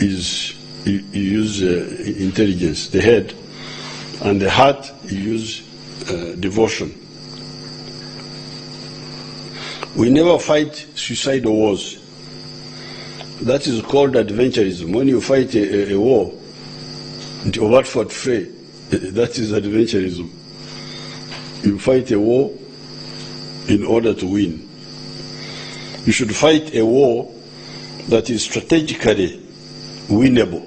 is you use intelligence, the head, and the heart you use devotion. We never fight suicidal wars. That is called adventurism. When you fight a war, that is adventurism. You fight a war in order to win. You should fight a war that is strategically winnable.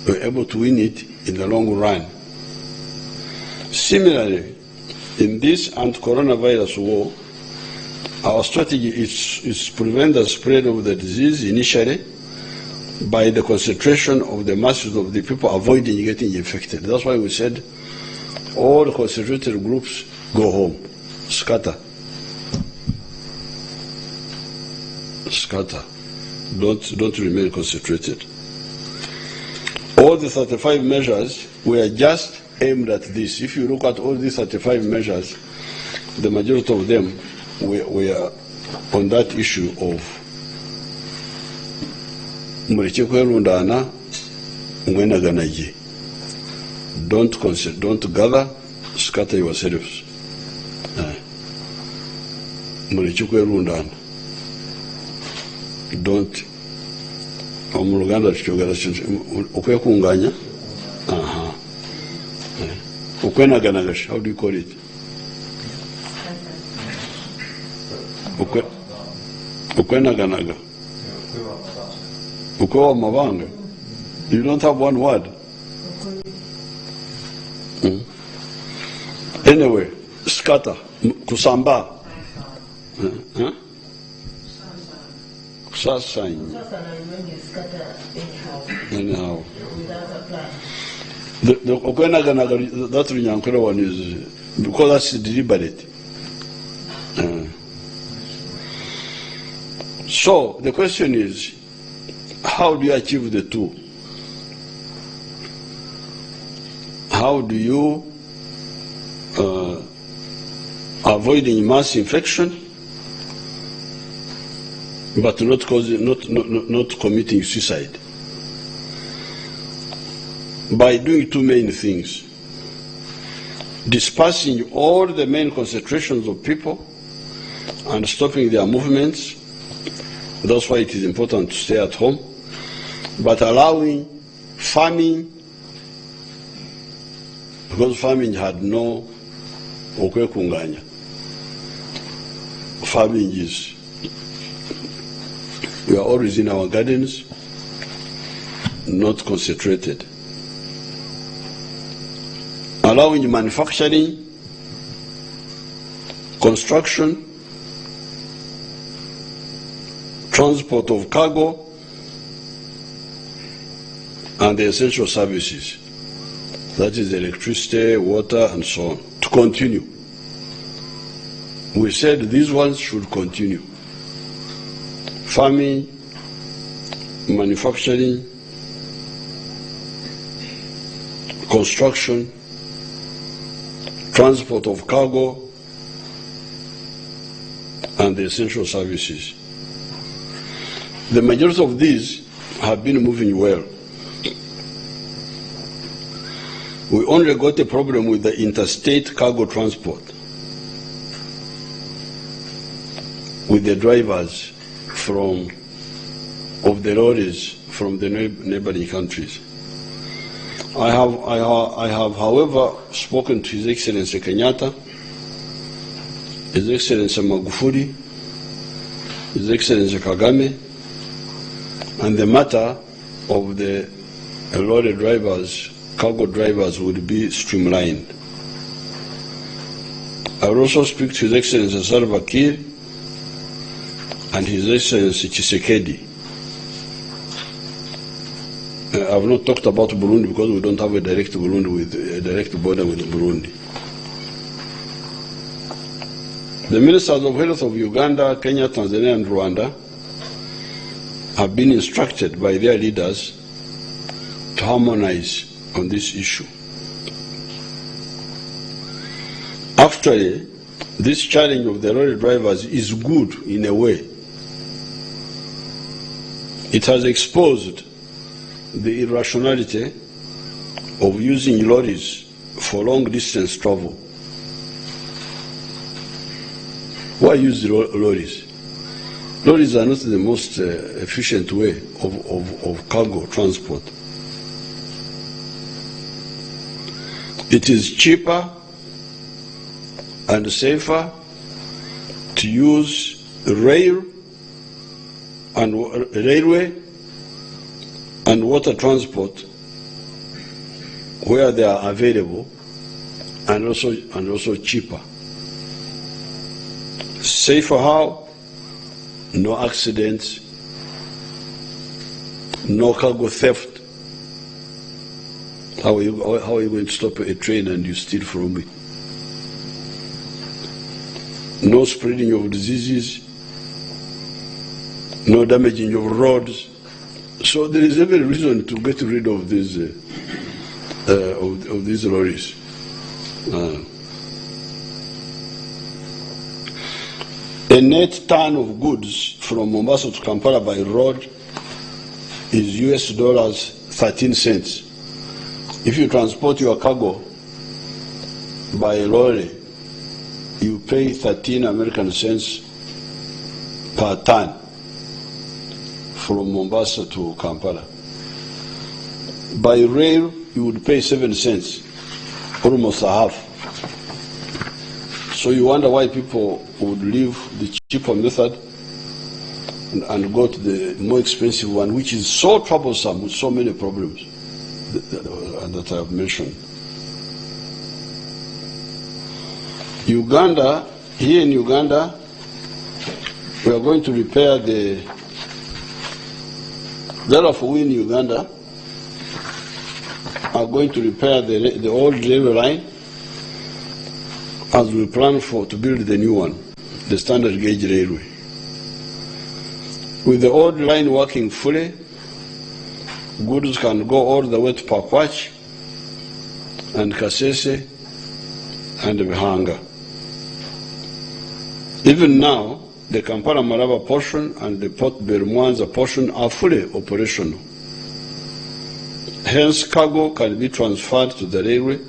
We're able to win it in the long run. Similarly, in this anti-coronavirus war, our strategy is to prevent the spread of the disease initially by the concentration of the masses of the people avoiding getting infected. That's why we said all the concentrated groups go home, scatter. Scatter. Don't remain concentrated. All the 35 measures were just aimed at this. If you look at all these 35 measures, the majority of them were on that issue of muleke kwerundana mwenaganaye. Don't gather, scatter yourselves. Muleke kwerundana. Don't omuluganda tukyogera okwekunganya okwenaganaga. How do you call it? Okwenaganaga. Ukwewa mabanga. You don't have one word. Anyway, scatter, kusamba. Anyhow. The Okwenaganaga, that Runyankura one is because that's deliberate. So the question is, how do you achieve the two? How do you avoiding mass infection but not committing suicide? By doing two main things: dispersing all the main concentrations of people and stopping their movements. That's why it is important to stay at home, but allowing farming because farming had no okwekunganya. Farming is, we are always in our gardens, not concentrated. Allowing manufacturing, construction, transport of cargo, and the essential services, that is electricity, water, and so on, to continue. We said these ones should continue. Farming, manufacturing, construction, transport of cargo, and the essential services. The majority of these have been moving well. We only got a problem with the interstate cargo transport, with the drivers of the lorries from the neighboring countries. I have, however, spoken to His Excellency Kenyatta, His Excellency Magufuli, His Excellency Kagame, and the matter of the lorry drivers, cargo drivers would be streamlined. I will also speak to His Excellency Salva Kiir and His Excellency Tshisekedi. I have not talked about Burundi because we don't have a direct border with Burundi. The Ministers of Health of Uganda, Kenya, Tanzania, and Rwanda have been instructed by their leaders to harmonize on this issue. Actually, this challenge of the lorry drivers is good in a way. It has exposed the irrationality of using lorries for long distance travel. Why use lorries? Lorries are not the most efficient way of cargo transport. It is cheaper and safer to use railway and water transport where they are available, and also cheaper. Safer how? No accidents, no cargo theft. How are you going to stop a train and you steal from it? No spreading of diseases, no damaging of roads. So there is every reason to get rid of these lorries. A net ton of goods from Mombasa to Kampala by road is $13. If you transport your cargo by a lorry, you pay 13 American cents per ton from Mombasa to Kampala. By rail, you would pay 7 cents, almost a half. So you wonder why people would leave the cheaper method and go to the more expensive one, which is so troublesome with so many problems that I have mentioned. Uganda, here in Uganda, we are going to repair we in Uganda are going to repair the old railway line as we plan to build the new one, the standard gauge railway. With the old line working fully, goods can go all the way to Pakwach and Kasese and Bihanga. Even now, the Kampala-Maraba portion and the Port Bermwanza portion are fully operational. Hence, cargo can be transferred to the railway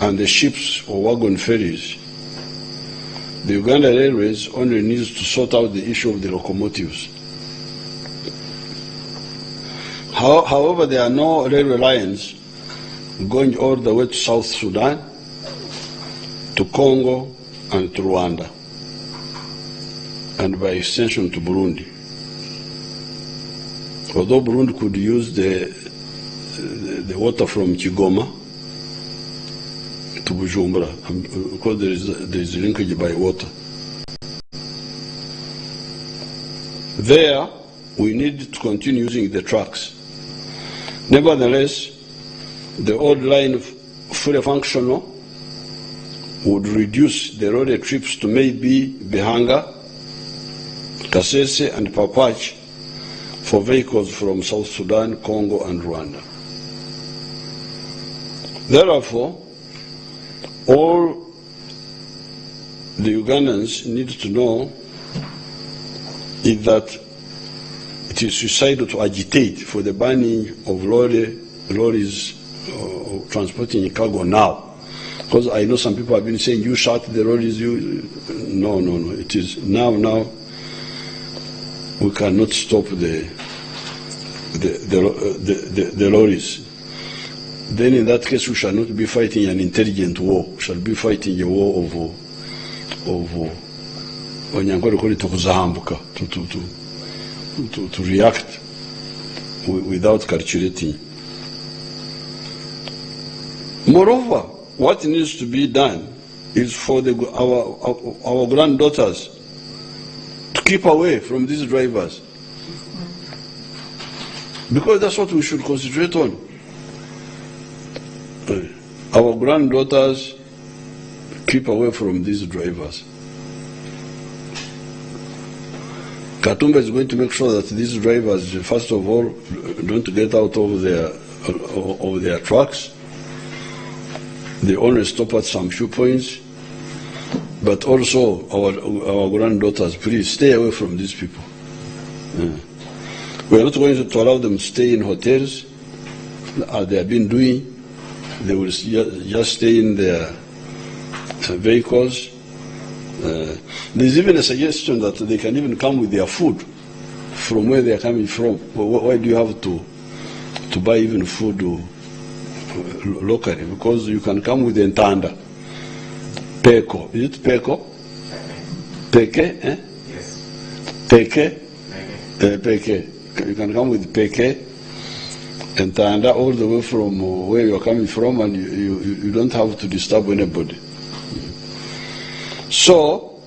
and the ships or wagon ferries. The Uganda Railways only needs to sort out the issue of the locomotives. However, there are no railway lines going all the way to South Sudan, to Congo, and to Rwanda, and by extension to Burundi. Although Burundi could use the water from Kigoma to Bujumbura, because there is linkage by water. There, we need to continue using the trucks. Nevertheless, the old line fully functional would reduce the road trips to maybe Behanga, Kasese, and Papach for vehicles from South Sudan, Congo, and Rwanda. Therefore, all the Ugandans need to know is that it is suicidal to agitate for the banning of lorries transporting cargo now. Because I know some people have been saying, you shut the lorries, no. It is now. We cannot stop the lorries. Then in that case, we shall not be fighting an intelligent war. We shall be fighting a war to react without calculating. Moreover, what needs to be done is for our granddaughters to keep away from these drivers, because that's what we should concentrate on. Our granddaughters keep away from these drivers. Katumba is going to make sure that these drivers, first of all, don't get out of their trucks. They only stop at some few points. But also, our granddaughters, please stay away from these people. We are not going to allow them to stay in hotels, as they have been doing. They will just stay in their vehicles. There's even a suggestion that they can even come with their food from where they are coming from. Why do you have to buy even food locally? Because you can come with the Ntanda. Peko. Is it Peko? Peke? Eh? Yes. Peke? Peke. You can come with Peke and Ntanda all the way from where you're coming from, and you don't have to disturb anybody. So,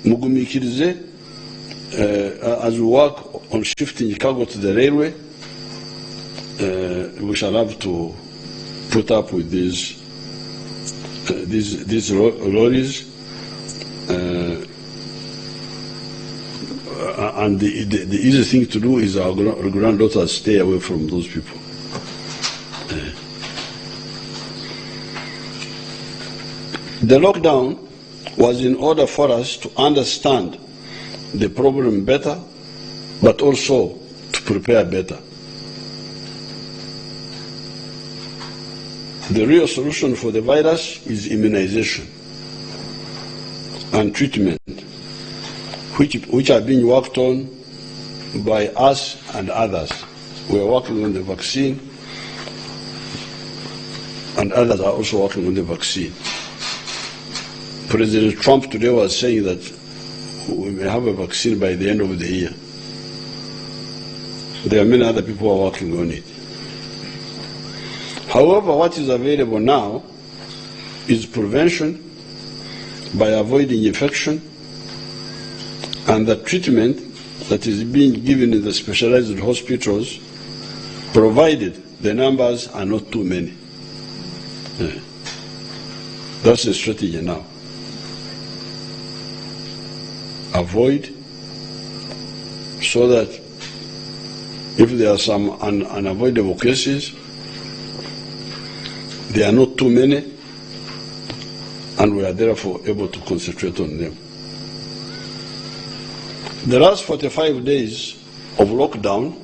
Mugumikirize, as we work on shifting cargo to the railway, we shall have to put up with these lorries, and the easy thing to do is our granddaughters stay away from those people. The lockdown was in order for us to understand the problem better, but also to prepare better. The real solution for the virus is immunization and treatment, which are being worked on by us and others. We are working on the vaccine, and others are also working on the vaccine. President Trump today was saying that we may have a vaccine by the end of the year. There are many other people who are working on it. However, what is available now is prevention by avoiding infection, and the treatment that is being given in the specialized hospitals, provided the numbers are not too many. That's the strategy now. Avoid, so that if there are some unavoidable cases, they are not too many, and we are therefore able to concentrate on them. The last 45 days of lockdown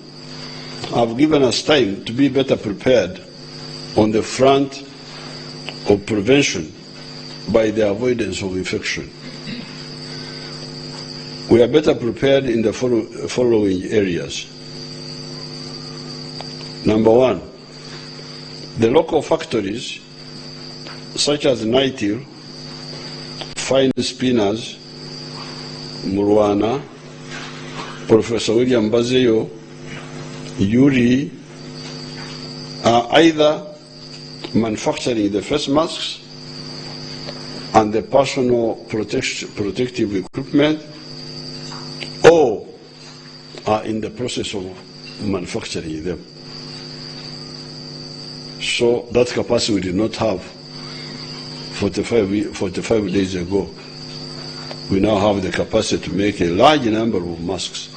have given us time to be better prepared on the front of prevention by the avoidance of infection. We are better prepared in the following areas. Number one, The local factories, such as Nitil, Fine Spinners, Murwana, Professor William Bazeyo, Yuri, are either manufacturing the face masks and the personal protective equipment, or are in the process of manufacturing them. So that capacity we did not have 45 days ago. We now have the capacity to make a large number of masks.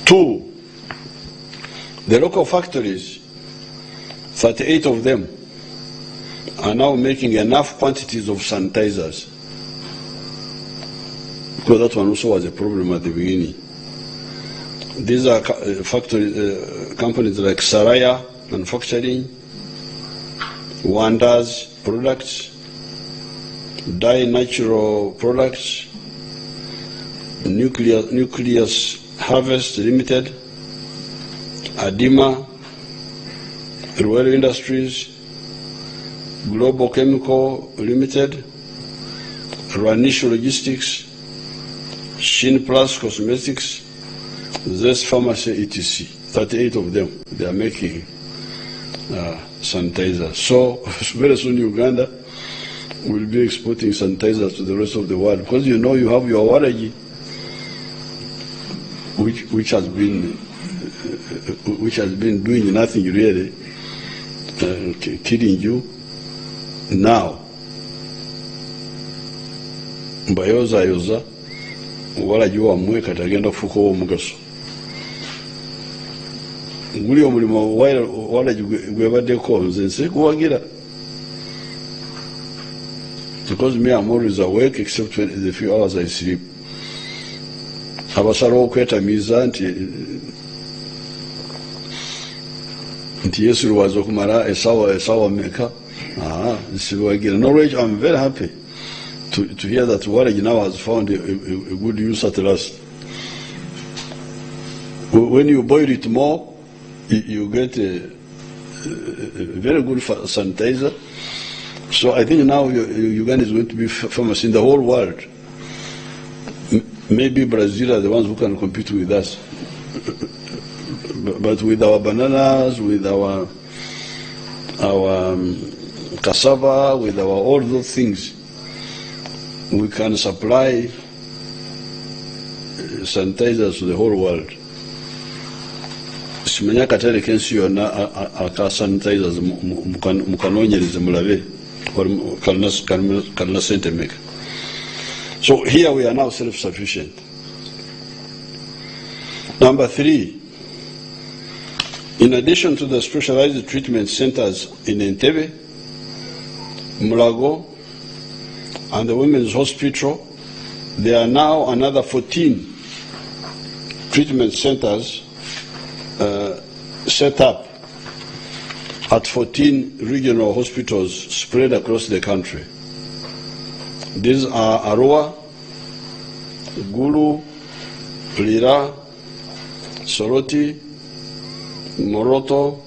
Two, the local factories, 38 of them, are now making enough quantities of sanitizers, because that one also was a problem at the beginning. These are companies like Saraya Manufacturing, Wonders Products, Dye Natural Products, Nucleus Harvest Limited, Adima, Ruel Industries, Global Chemical Limited, Ranish Logistics, Shin Plus Cosmetics, Zest Pharmacy, etc. 38 of them, they are making sanitizer. So very soon Uganda will be exporting sanitizers to the rest of the world, because you know you have your Waragi, which has been doing nothing really, killing you. Now, mbayoza Waragi wamwe katagenda kufuka omugaso. Nguli omulimo Waragi gwebaddeko nze nsekuwagira. Because me, I'm always awake except when the few hours I sleep. Abasalawo okwetamiiza nti Yesu lwaza okumala esawa meka. Nsibuwagira. Knowledge, I'm very happy to hear that Waragi now has found a good use at last. When you boil it more, you get a very good sanitizer. So I think now Uganda is going to be famous in the whole world. Maybe Brazil are the ones who can compete with us. But with our bananas, with our cassava, with our all those things, we can supply sanitizers to the whole world. Simenya katale kensi yonna aka sanitizers mukanonyereze mulabe. So here we are now self-sufficient. Number three, in addition to the specialized treatment centers in Entebbe, Mulago, and the Women's Hospital, there are now another 14 treatment centers set up at 14 regional hospitals spread across the country. These are Arua, Gulu, Lira, Soroti, Moroto,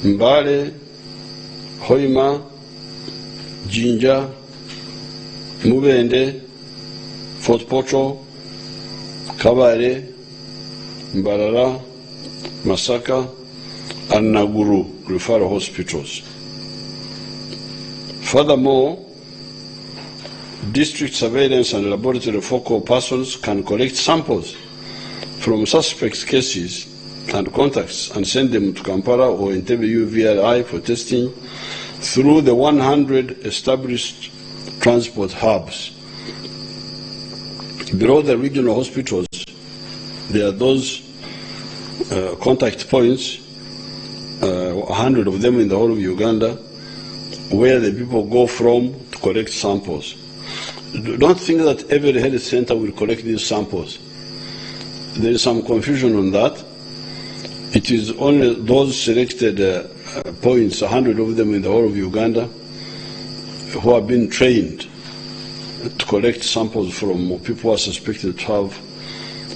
Mbale, Hoima, Jinja, Mubende, Fort Pocho, Kabare, Mbarara, Masaka, and Naguru referral hospitals. Furthermore, district surveillance and laboratory focal persons can collect samples from suspect cases and contacts and send them to Kampala or Entebbe UVRI for testing through the 100 established transport hubs. Below the regional hospitals, there are those contact points, 100 of them in the whole of Uganda, where the people go from to collect samples. Don't think that every health center will collect these samples. There is some confusion on that. It is only those selected points, 100 of them in the whole of Uganda, who have been trained to collect samples from people who are suspected to have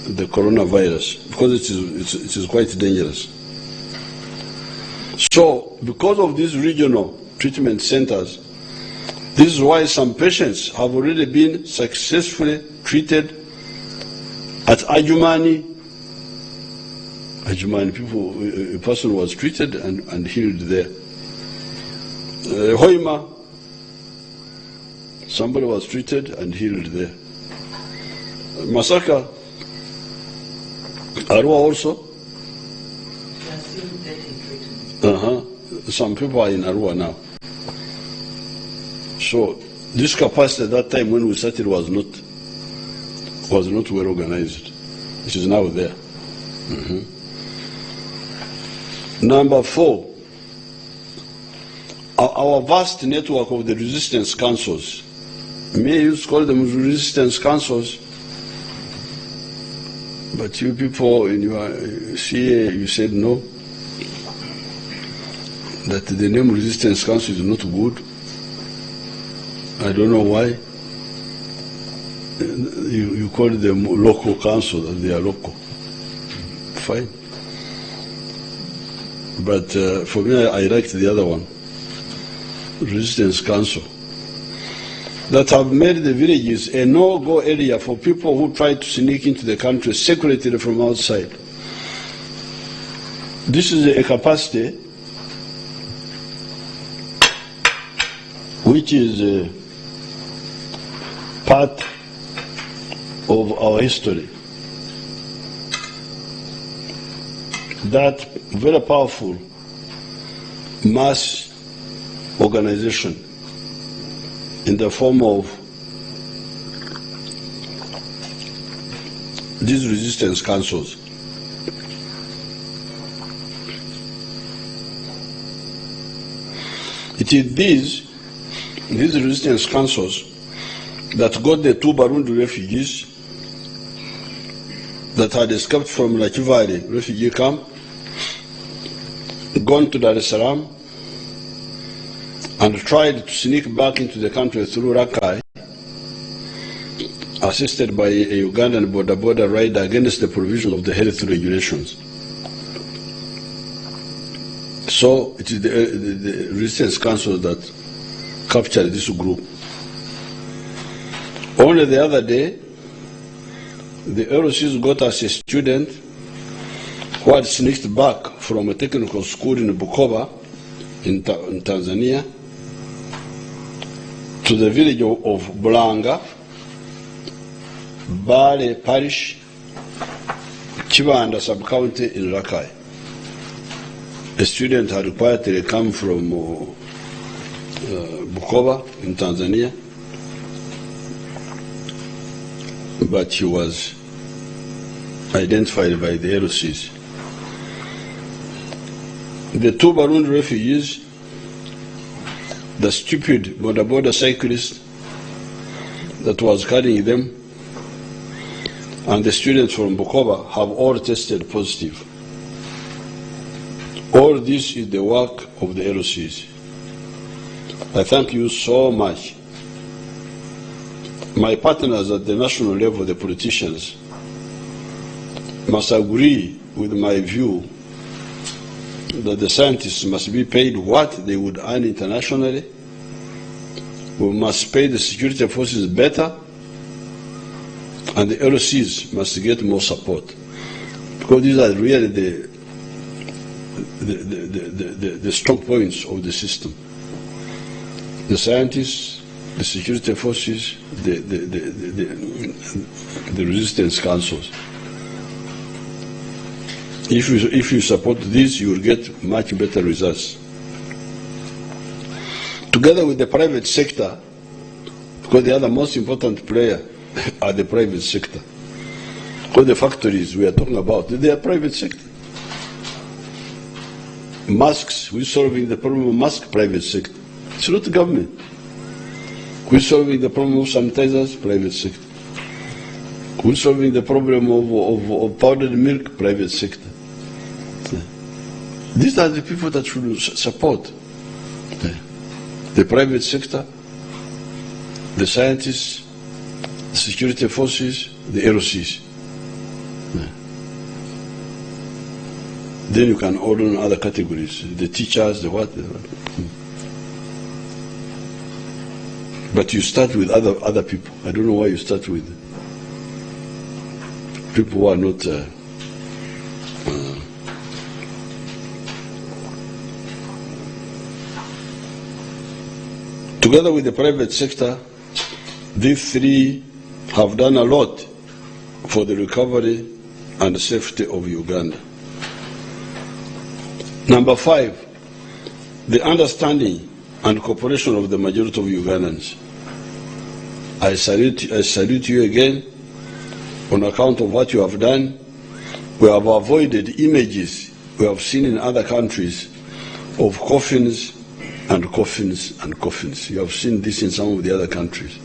the coronavirus, because it is quite dangerous. So, because of these regional treatment centers, this is why some patients have already been successfully treated at Adjumani. A person was treated and healed there. Hoima, somebody was treated and healed there. Masaka, Arua also. Some people are in Arua now. So this capacity at that time when we started was not well organized. It is now there. Number 4, our vast network of the resistance councils. May used to call them resistance councils, but you people in your CA, you said no, that the name resistance council is not good. I don't know why. You call them local council, that they are local. Fine. But for me, I liked the other one, resistance council, that have made the villages a no-go area for people who try to sneak into the country secretly from outside. This is a capacity which is part of our history. That very powerful mass organization in the form of these resistance councils. It is these resistance councils that got the 2 Burundi refugees that had escaped from Lakivari refugee camp, gone to Dar es Salaam, and tried to sneak back into the country through Rakai, assisted by a Ugandan border rider against the provision of the health regulations. So it is the resistance council that captured this group. Only the other day, the LCs got us a student who had sneaked back from a technical school in Bukoba, in Tanzania, to the village of Bulanga, Bale Parish, Chibanda sub-county in Rakai. A student had quietly come from Bukoba in Tanzania, but he was identified by the LCs. The 2 Burundi refugees, the stupid border cyclist that was carrying them, and the students from Bukoba have all tested positive. All this is the work of the LCs. I thank you so much. My partners at the national level, the politicians, must agree with my view that the scientists must be paid what they would earn internationally. We must pay the security forces better, and the LCs must get more support, because these are really the strong points of the system. The scientists, the security forces, the resistance councils. If you support this, you will get much better results. Together with the private sector, because they are the most important player are the private sector. Because the factories we are talking about, they are private sector. Masks, we're solving the problem of mask, private sector. It's not the government. We're solving the problem of sanitizers, private sector. We're solving the problem of powdered milk, private sector. These are the people that should support the private sector, the scientists, the security forces, the LCs. Then you can order in other categories, the teachers, the what. But you start with other people. I don't know why you start with people who are not together with the private sector. These three have done a lot for the recovery and safety of Uganda. Number 5, the understanding and cooperation of the majority of Ugandans. I salute you again on account of what you have done. We have avoided images we have seen in other countries of coffins and coffins and coffins. You have seen this in some of the other countries.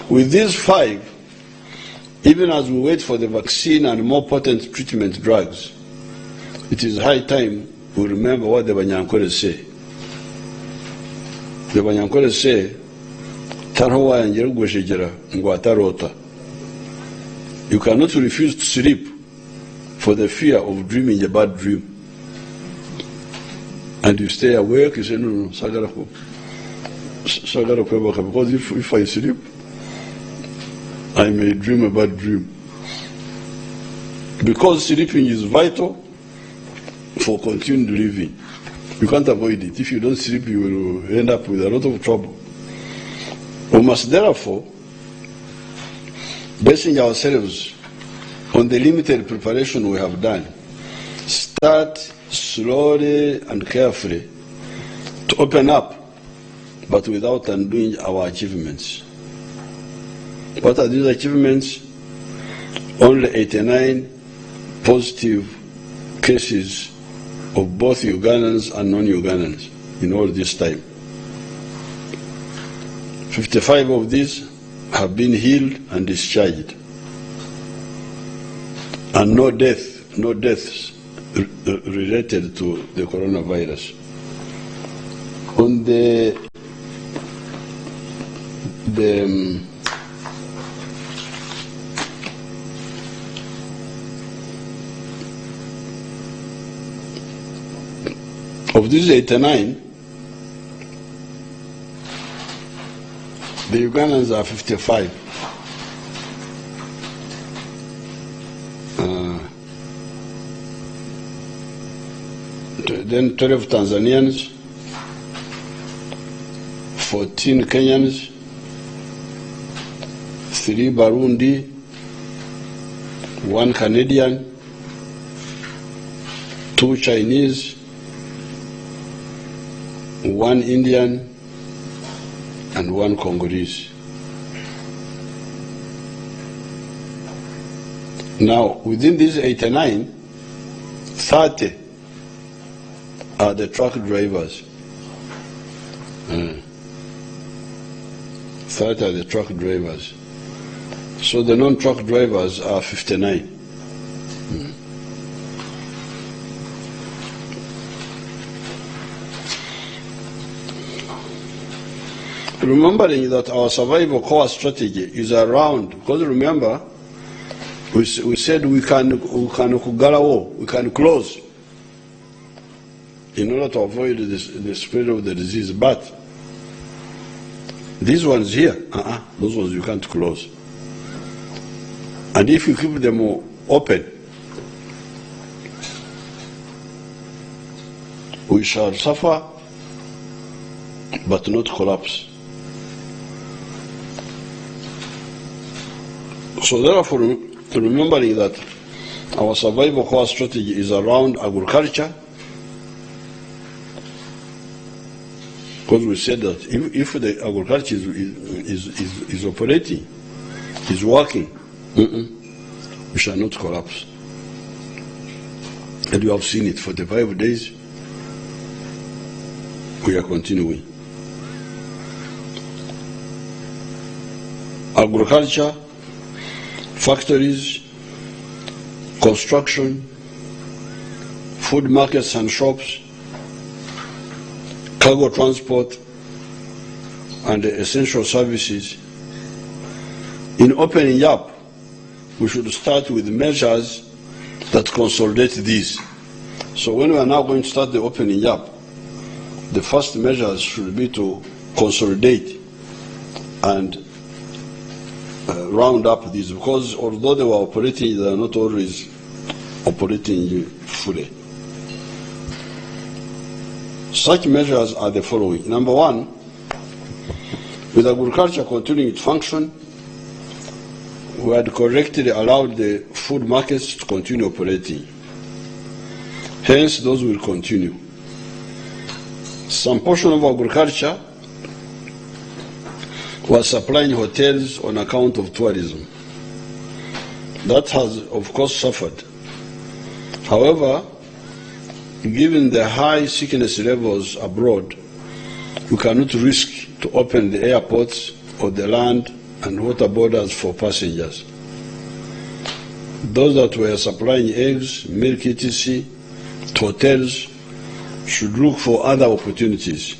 With these 5, even as we wait for the vaccine and more potent treatment drugs, it is high time we remember what the Banyankole say. The Banyankole say, you cannot refuse to sleep for the fear of dreaming a bad dream. And you stay awake, you say, no, because if I sleep, I may dream a bad dream. Because sleeping is vital for continued living. You can't avoid it. If you don't sleep, you will end up with a lot of trouble. We must therefore, basing ourselves on the limited preparation we have done, start slowly and carefully to open up, but without undoing our achievements. What are these achievements? Only 89 positive cases of both Ugandans and non-Ugandans in all this time. 55 of these have been healed and discharged. And no deaths related to the coronavirus. On of these 89, the Ugandans are 55. Then 12 Tanzanians, 14 Kenyans, 3 Burundi, 1 Canadian, 2 Chinese, 1 Indian, and 1 Congolese. Now, within these 89, 30 are the truck drivers. 30 are the truck drivers. So the non-truck drivers are 59. Remembering that our survival core strategy is around, because remember, we said we can close in order to avoid the spread of the disease, but these ones here, those ones you can't close. And if you keep them open, we shall suffer but not collapse. So therefore, remembering that our survival core strategy is around agriculture, because we said that if the agriculture is operating, is working, we shall not collapse. And you have seen it for the 5 days. We are continuing. Agriculture, factories, construction, food markets and shops, cargo transport, and essential services. In opening up, we should start with measures that consolidate these. So when we are now going to start the opening up, the first measures should be to consolidate and round up these, because although they were operating, they are not always operating fully. Such measures are the following. Number one, with agriculture continuing its function, we had correctly allowed the food markets to continue operating. Hence, those will continue. Some portion of agriculture was supplying hotels on account of tourism. That has, of course, suffered. However, given the high sickness levels abroad, we cannot risk to open the airports or the land and water borders for passengers. Those that were supplying eggs, milk, etc. to hotels should look for other opportunities.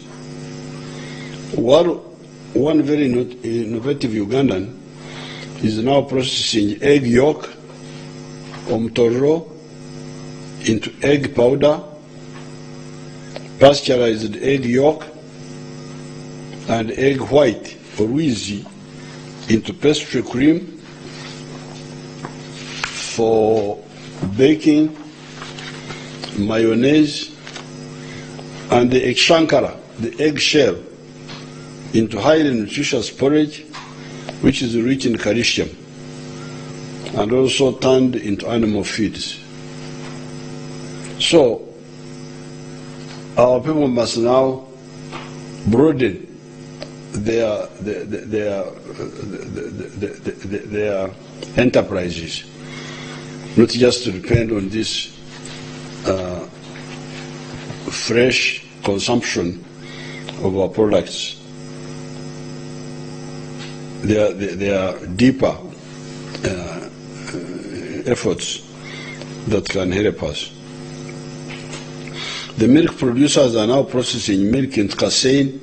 One very innovative Ugandan is now processing egg yolk, omtoro, into egg powder, pasteurized egg yolk, and egg white, or wizi, into pastry cream for baking, mayonnaise, and the egg shankara, the egg shell, into highly nutritious porridge, which is rich in calcium, and also turned into animal feeds. So, our people must now broaden their enterprises, not just to depend on this fresh consumption of our products. There are deeper efforts that can help us. The milk producers are now processing milk into casein,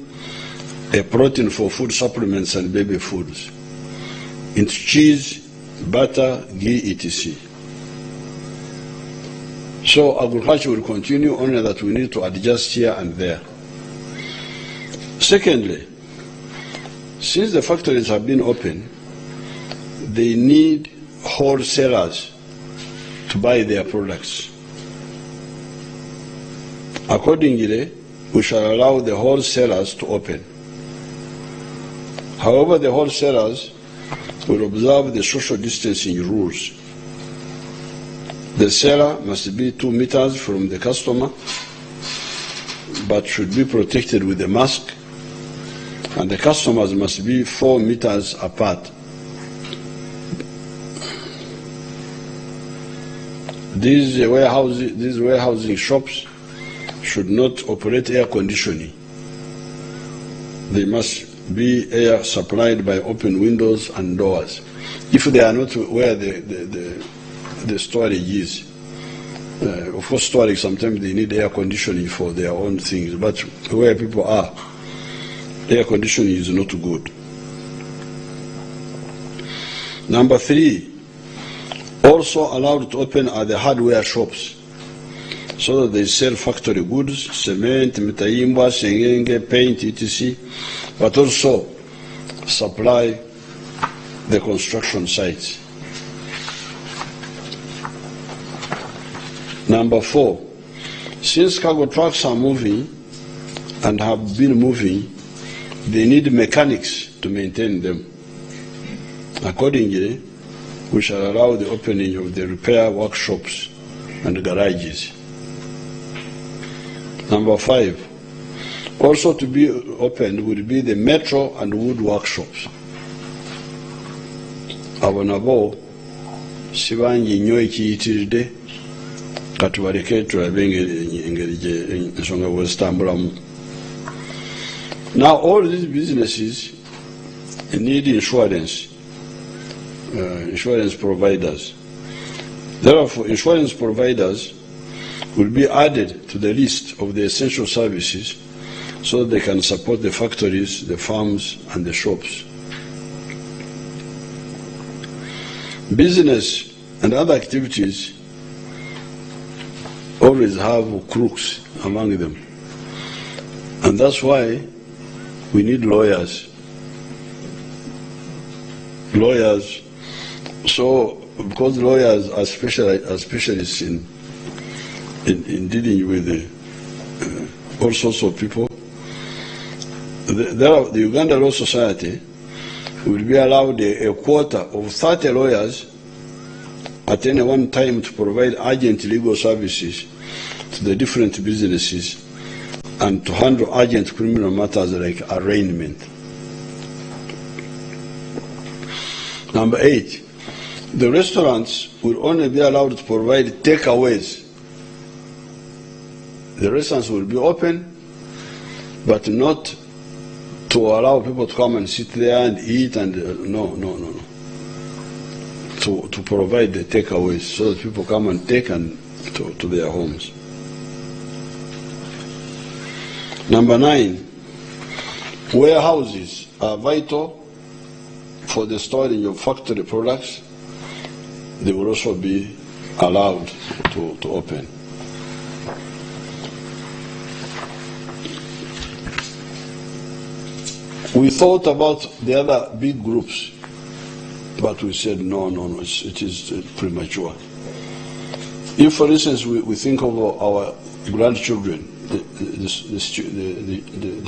a protein for food supplements and baby foods, into cheese, butter, ghee, etc. So agriculture will continue, only that we need to adjust here and there. Secondly, since the factories have been open, they need wholesalers to buy their products. Accordingly, we shall allow the wholesalers to open. However, the wholesalers will observe the social distancing rules. The seller must be 2 meters from the customer, but should be protected with a mask, and the customers must be 4 meters apart. These warehousing shops should not operate air conditioning. They must be air supplied by open windows and doors. If they are not where the storage is, of course storage, sometimes they need air conditioning for their own things, but where people are, air conditioning is not good. Number 3, also allowed to open are the hardware shops, so that they sell factory goods, cement, mitaimba, sengenge, paint, etc., but also supply the construction sites. Number 4, since cargo trucks are moving and have been moving, they need mechanics to maintain them. Accordingly, we shall allow the opening of the repair workshops and garages. Number 5, also to be opened would be the metro and wood workshops. Abo nabo sibangi nnyo ekiyitiridde katubaleke tulabe engeri ensonga bwezitambulamu. Now all these businesses need insurance, insurance providers. Therefore, insurance providers will be added to the list of the essential services so that they can support the factories, the farms, and the shops. Business and other activities always have crooks among them. And that's why we need lawyers. Lawyers, so because lawyers are specialists in dealing with all sorts of people, the Uganda Law Society will be allowed a quota of 30 lawyers at any one time to provide urgent legal services to the different businesses and to handle urgent criminal matters like arraignment. Number 8, the restaurants will only be allowed to provide takeaways. The restaurants will be open, but not to allow people to come and sit there and eat and no. To provide the takeaways so that people come and take and to their homes. Number 9, warehouses are vital for the storage of factory products. They will also be allowed to open. We thought about the other big groups, but we said no, it is premature. If, for instance, we think of our grandchildren, the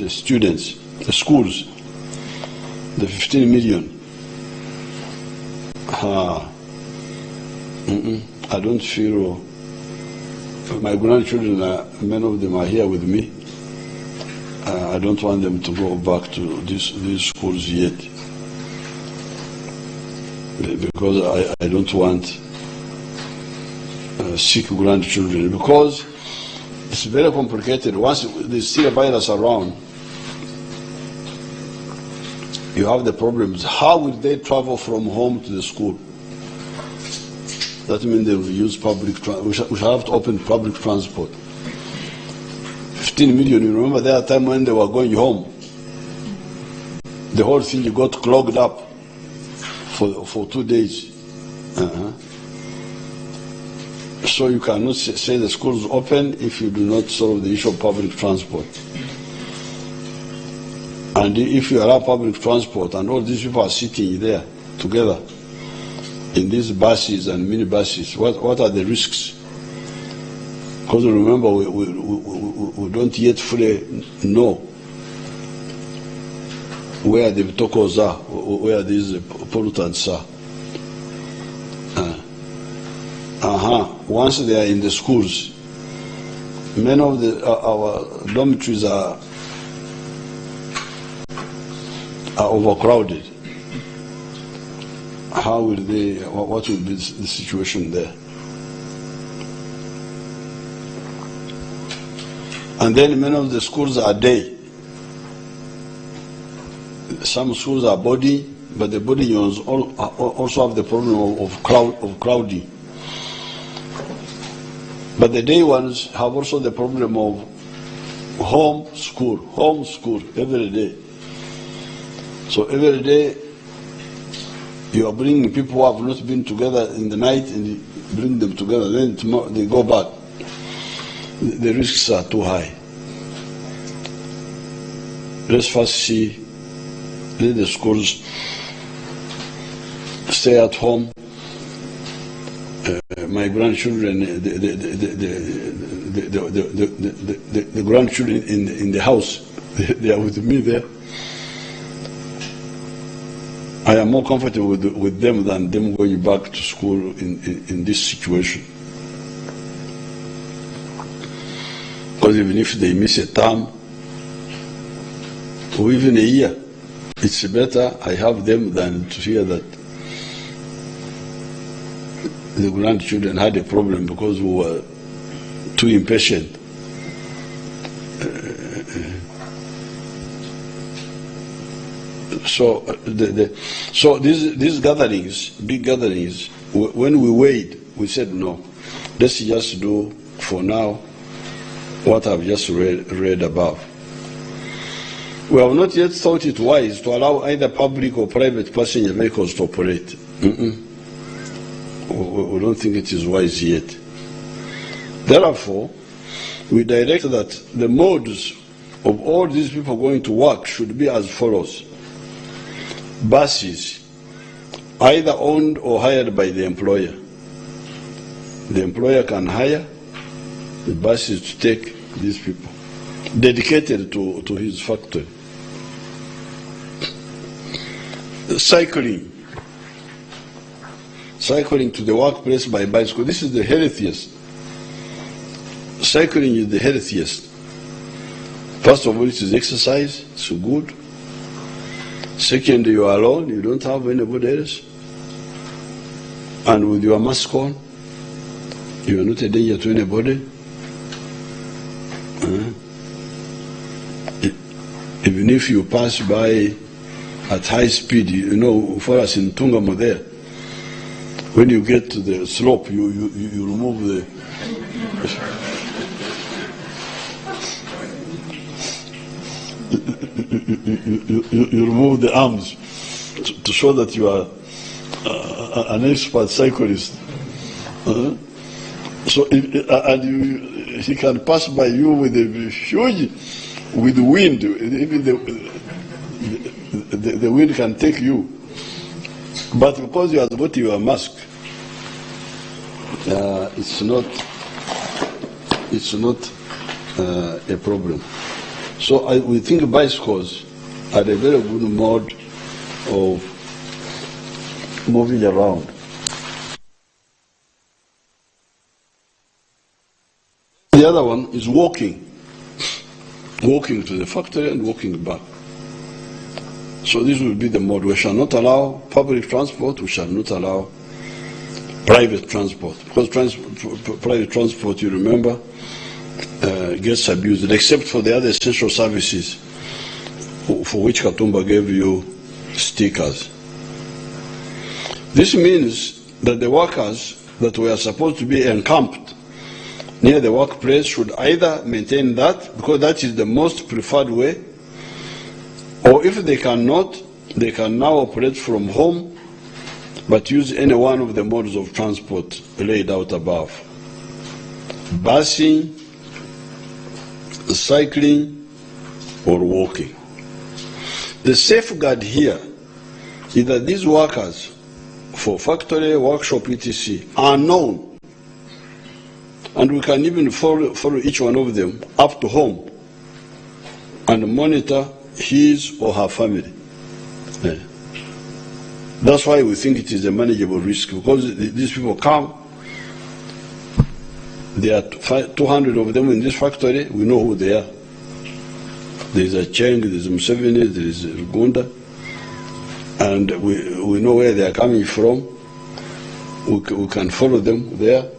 students, the schools, the 15 million, I don't feel, my grandchildren, many of them are here with me. I don't want them to go back to these schools yet, because I don't want sick grandchildren, because it's very complicated. Once they see a virus around, you have the problems. How will they travel from home to the school? That means they will use public transport. We shall have to open public transport. 15 million, you remember that time when they were going home? The whole thing got clogged up for 2 days. So you cannot say the schools open if you do not solve the issue of public transport. And if you allow public transport and all these people are sitting there together in these buses and minibuses, what are the risks? Because remember, we don't yet fully know where the tokos are, where these pollutants are. Once they are in the schools, many of our dormitories are overcrowded. How will they? What will be the situation there? And then many of the schools are day. Some schools are boarding, but the boarding also have the problem of crowding. But the day ones have also the problem of home school every day. So every day you are bringing people who have not been together in the night and you bring them together, then tomorrow they go back. The risks are too high. Let's first see, let the schools stay at home. My grandchildren, the grandchildren in the house, they are with me there. I am more comfortable with them than them going back to school in this situation. Because even if they miss a term, or even a year, it's better I have them than to hear that the grandchildren had a problem because we were too impatient. So these gatherings, big gatherings, when we weighed, we said no, let's just do for now what I've just read above. We have not yet thought it wise to allow either public or private passenger vehicles to operate. We don't think it is wise yet. Therefore, we direct that the modes of all these people going to work should be as follows. Buses, either owned or hired by the employer. The employer can hire the buses to take these people, dedicated to his factory. Cycling to the workplace by bicycle. This is the healthiest. Cycling is the healthiest. First of all, it is exercise, it's good. Second, you are alone, you don't have anybody else. And with your mask on, you are not a danger to anybody. Even if you pass by at high speed, you know, for us in Tungamo there, when you get to the slope, you remove the you remove the arms to show that you are an expert cyclist. So, he can pass by you with a huge, with wind, even the wind can take you. But because you have got your mask, it's not a problem. So we think bicycles are a very good mode of moving around. The other one is walking to the factory and walking back. So this will be the mode. We shall not allow public transport, we shall not allow private transport. Because private transport, you remember, gets abused, except for the other essential services for which Katumba gave you stickers. This means that the workers that were supposed to be encamped near the workplace should either maintain that, because that is the most preferred way, or if they cannot, they can now operate from home, but use any one of the modes of transport laid out above. Busing, cycling, or walking. The safeguard here is that these workers for factory, workshop, etc. are known, and we can even follow each one of them up to home and monitor his or her family. That's why we think it is a manageable risk, because these people come, there are 200 of them in this factory, we know who they are. There is a Cheng, there is Museveni, there is Rugunda, and we know where they are coming from. We can follow them there,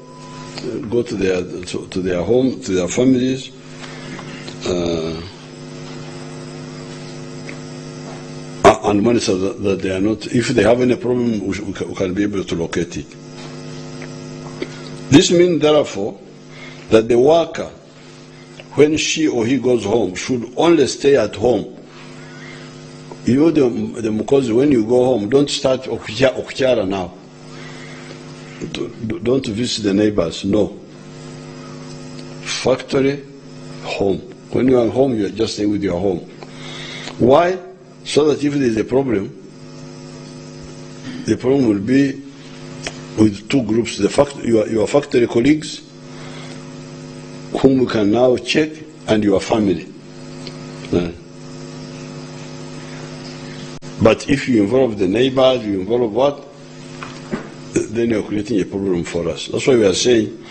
go to their home, to their families, and monitor that they are not, if they have any problem, we can be able to locate it. This means, therefore, that the worker, when she or he goes home, should only stay at home. You, the Mukozi, when you go home, don't start Okchara now. Don't visit the neighbors, no. Factory, home. When you are home, you are just staying with your home. Why? So that if there is a problem will be with two groups, your factory colleagues, whom we can now check, and your family. But if you involve the neighbors, you involve what? Then you're creating a problem for us. That's why we are saying,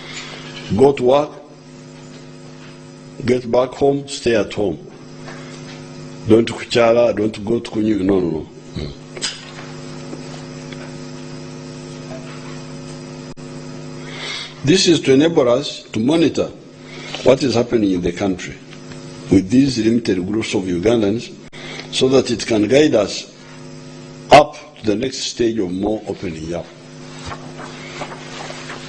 go to work, get back home, stay at home. Don't kuchala, don't go to Kunyu, no. This is to enable us to monitor what is happening in the country with these limited groups of Ugandans, so that it can guide us up to the next stage of more opening up.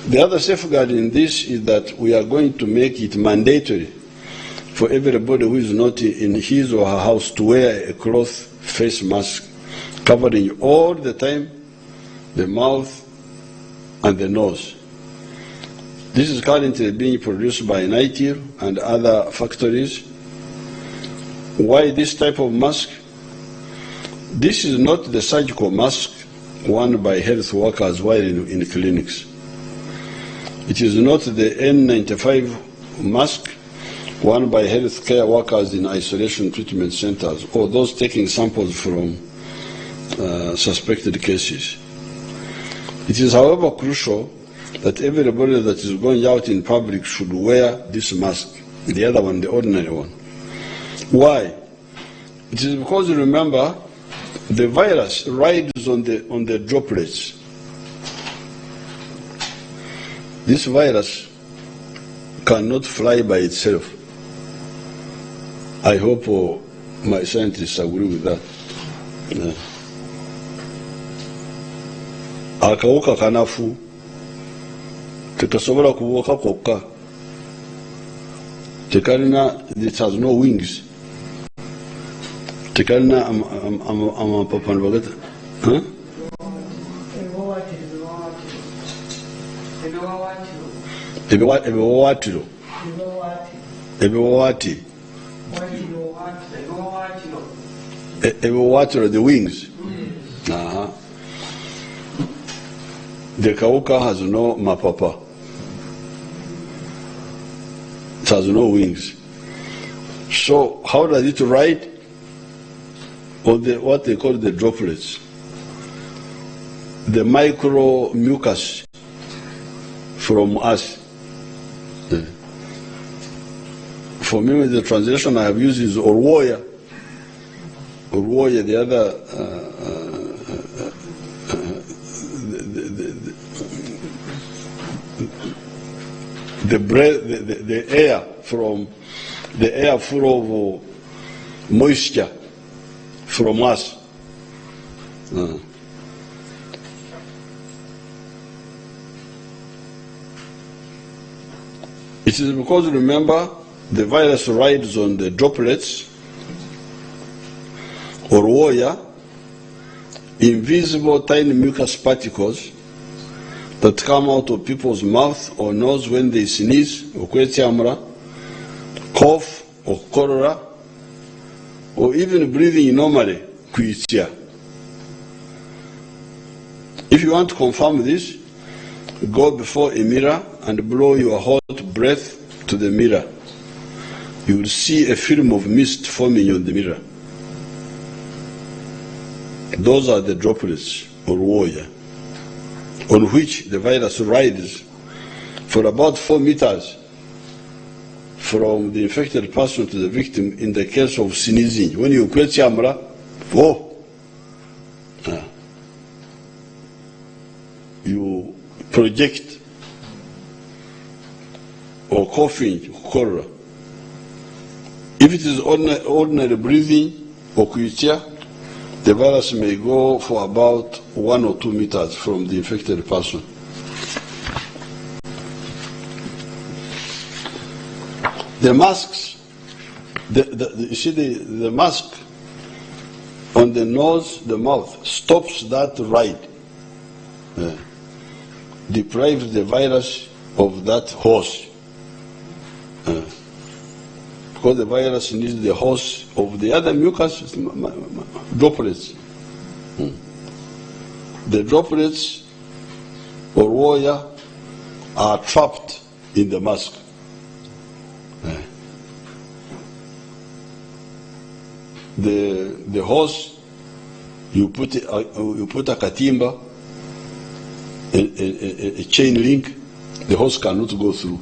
The other safeguard in this is that we are going to make it mandatory for everybody who is not in his or her house to wear a cloth face mask covering all the time the mouth and the nose. This is currently being produced by Niger and other factories. Why this type of mask? This is not the surgical mask worn by health workers while in clinics. It is not the N95 mask worn by healthcare workers in isolation treatment centers or those taking samples from suspected cases. It is, however, crucial that everybody that is going out in public should wear this mask, the other one, the ordinary one. Why? It is because, remember, the virus rides on the droplets. This virus cannot fly by itself. I hope my scientists agree with that. Akawuka kanafu tekasobola kubuuka kokka. It has no wings. Tekalina amapapa nibagata. Ebiwawaatiro. Ebiwawaatiro, the wings. The Kawuka has no mapapa. It has no wings. So how does it ride? On what they call the droplets. The micro mucus from us. For me, the translation I have used is Orwoya. Orwoya, the other, the breath, the air from, the air full of moisture from us. It is because, remember, the virus rides on the droplets or wire, invisible tiny mucus particles that come out of people's mouth or nose when they sneeze, or cough, or cholera, or even breathing normally, kuitia. If you want to confirm this, go before a mirror and blow your hot breath to the mirror. You will see a film of mist forming on the mirror. Those are the droplets or wire on which the virus rides for about 4 meters from the infected person to the victim in the case of sneezing. When you create camera, you project, or coughing, cholera. If it is ordinary breathing or kuitia, the virus may go for about 1 or 2 meters from the infected person. The masks, you see the mask on the nose, the mouth, stops that ride, deprives the virus of that hose. Because the virus needs the hose of the other mucus droplets. The droplets or wire are trapped in the mask. The hose, you put a katimba, a chain link, the hose cannot go through.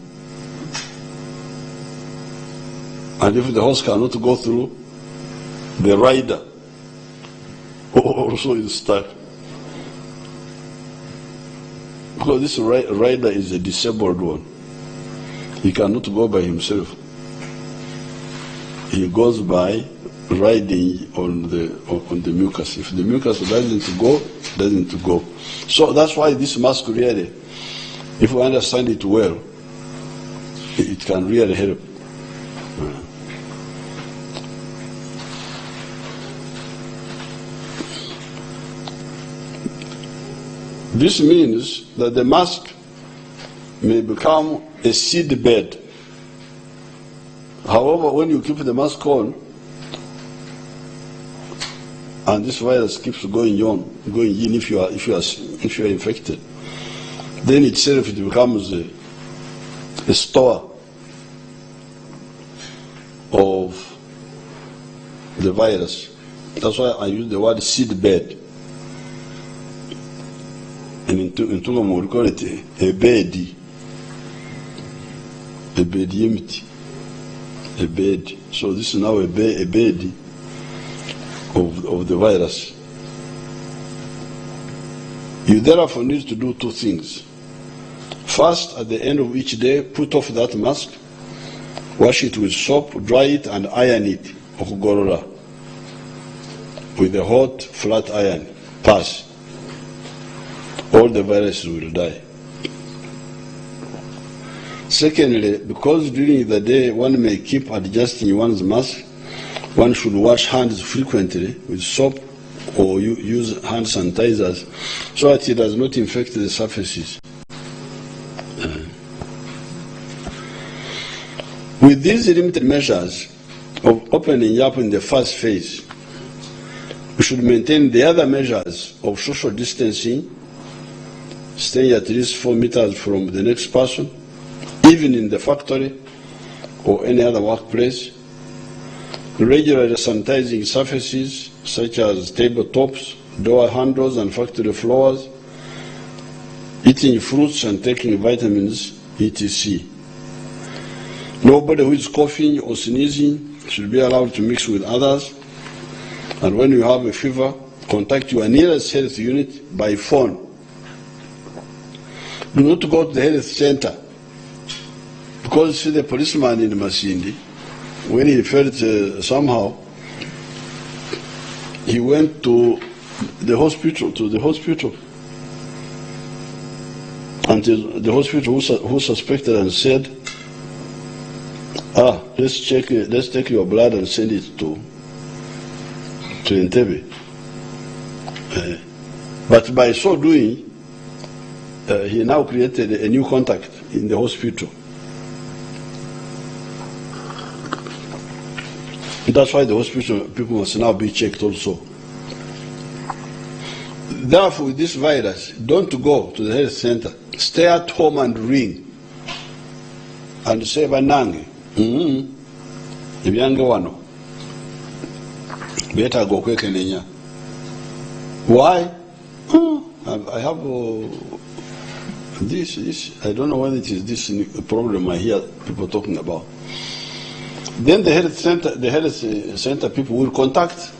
And if the hose cannot go through, the rider also is stuck. Because this rider is a disabled one. He cannot go by himself. He goes by riding on the mucus. If the mucus doesn't go. So that's why this mask really, if we understand it well, it can really help. This means that the mask may become a seed bed. However, when you keep the mask on, and this virus keeps going in if you are infected, then itself it becomes a store of the virus. That's why I use the word seed bed. And in Tungamu we call it a bed empty, a bed. So this is now a bed of the virus. You therefore need to do two things. First, at the end of each day, put off that mask, wash it with soap, dry it, and iron it, okugorora, with a hot, flat iron. Pass. All the viruses will die. Secondly, because during the day one may keep adjusting one's mask, one should wash hands frequently with soap or use hand sanitizers so that it does not infect the surfaces. With these limited measures of opening up in the first phase, we should maintain the other measures of social distancing, staying at least 4 meters from the next person, even in the factory or any other workplace, regularly sanitizing surfaces such as tabletops, door handles, and factory floors, eating fruits and taking vitamins, etc. Nobody who is coughing or sneezing should be allowed to mix with others. And when you have a fever, contact your nearest health unit by phone. Do not go to the health center. Because see the policeman in Masindi, when he felt somehow, he went to the hospital, until the hospital who suspected and said, let's take your blood and send it to Entebbe. But by so doing, he now created a new contact in the hospital. That's why the hospital people must now be checked also. Therefore, with this virus, don't go to the health center. Stay at home and ring and say, Banangi, Ibyange wano. Better go quick in Kenya. Why? I have this, I don't know whether it is this problem I hear people talking about. Then the health center people will contact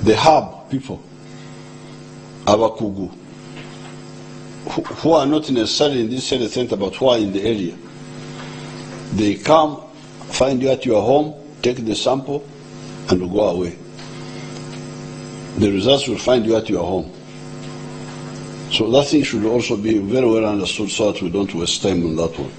the hub people, Abakugu, who are not necessarily in this health center but who are in the area. They come, find you at your home, take the sample, and go away. The results will find you at your home. So that thing should also be very well understood so that we don't waste time on that one.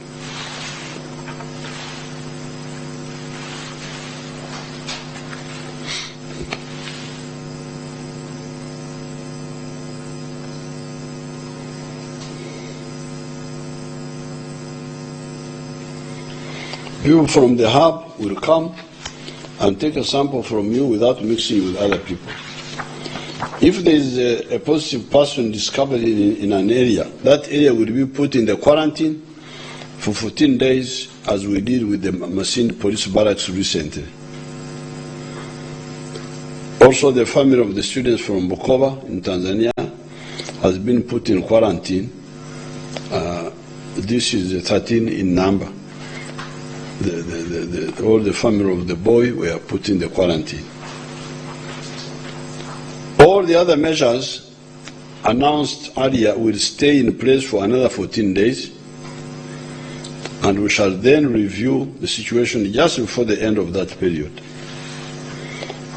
People from the hub will come and take a sample from you without mixing with other people. If there is a positive person discovered in an area, that area will be put in the quarantine for 14 days, as we did with the Masindi police barracks recently. Also, the family of the students from Bukoba in Tanzania has been put in quarantine. This is 13 in number. All the family of the boy were put in the quarantine. All the other measures announced earlier will stay in place for another 14 days, and we shall then review the situation just before the end of that period.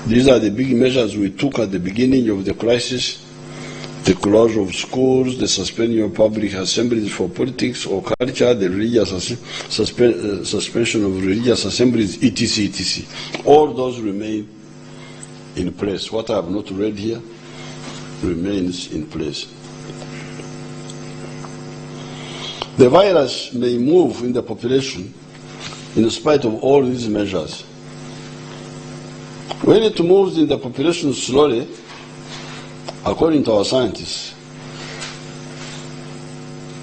These are the big measures we took at the beginning of the crisis: the closure of schools, the suspension of public assemblies for politics or culture, the suspension of religious assemblies, etc., etc. All those remain in place. What I have not read here remains in place. The virus may move in the population in spite of all these measures. When it moves in the population slowly, according to our scientists,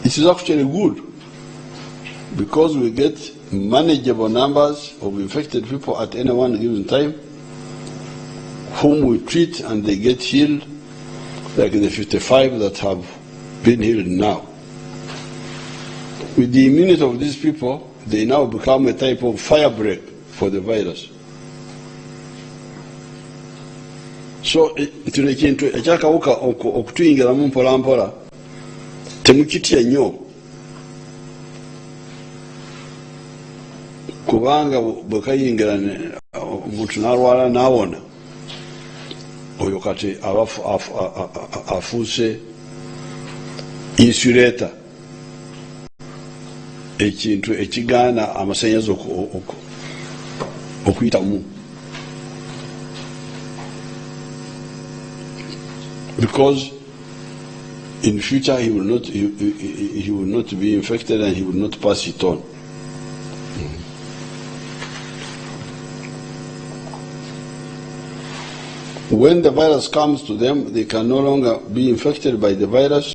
it is actually good because we get manageable numbers of infected people at any one given time, whom we treat and they get healed, like the 55 that have been healed now. With the immunity of these people, they now become a type of firebreak for the virus. So, kino ekintu ekyakawuka okutuyingiramu mpola mpola temukitya nnyo, kubanga bwe kayingira omuntu n'alwala n'awona, oyo kati aba afuuse insulator, ekintu ekigaana amasannyalaze okuyitamu. Because in future he will not be infected and he will not pass it on. When the virus comes to them, they can no longer be infected by the virus.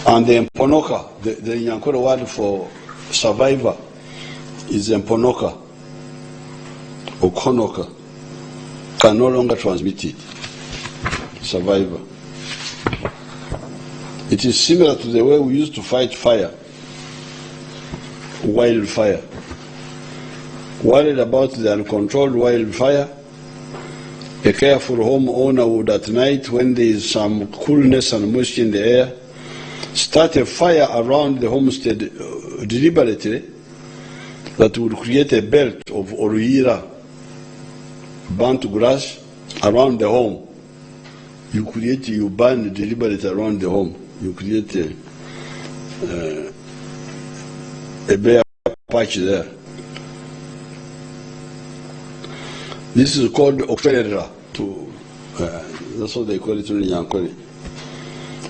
And the emponoka, the Nyankore word for survivor is emponoka or konoka, can no longer transmit it. Survivor. It is similar to the way we used to fight fire, wildfire. Worried about the uncontrolled wildfire, a careful homeowner would at night, when there is some coolness and moisture in the air, start a fire around the homestead deliberately that would create a belt of oruira, burnt grass around the home. You burn deliberately around the home. You create a bare patch there. This is called oferera. That's what they call it in Nyankore.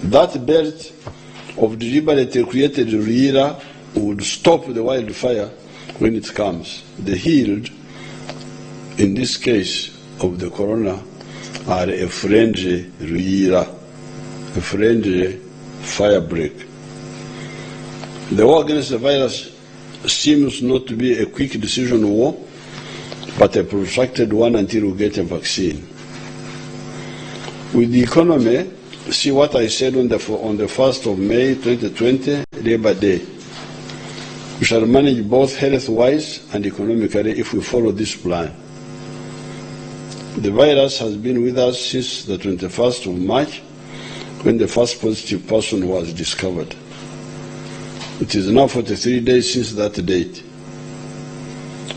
That belt of deliberately created ruira would stop the wildfire when it comes. The healed, in this case of the corona, are a friendly ruira, a friendly firebreak. The war against the virus seems not to be a quick decision war, but a protracted one until we get a vaccine. With the economy, see what I said on the 1st of May 2020, Labour Day. We shall manage both health-wise and economically if we follow this plan. The virus has been with us since the 21st of March, when the first positive person was discovered. It is now 43 days since that date.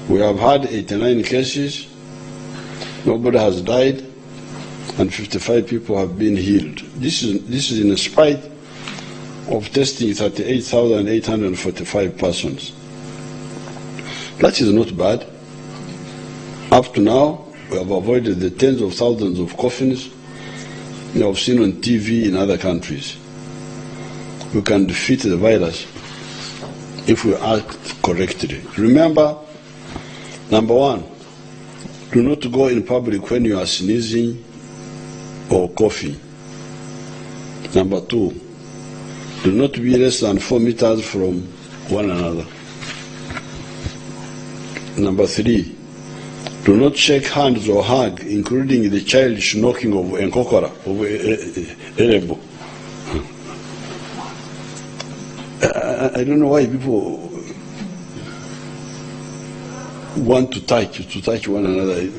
We have had 89 cases, nobody has died, and 55 people have been healed. This is in spite of testing 38,845 persons. That is not bad. Up to now, we have avoided the tens of thousands of coffins you have seen on TV in other countries. We can defeat the virus if we act correctly. Remember, number one, do not go in public when you are sneezing or coughing. Number two, do not be less than 4 meters from one another. Number three, do not shake hands or hug, including the childish knocking of enkokora, of elbow. I don't know why people want to touch one another.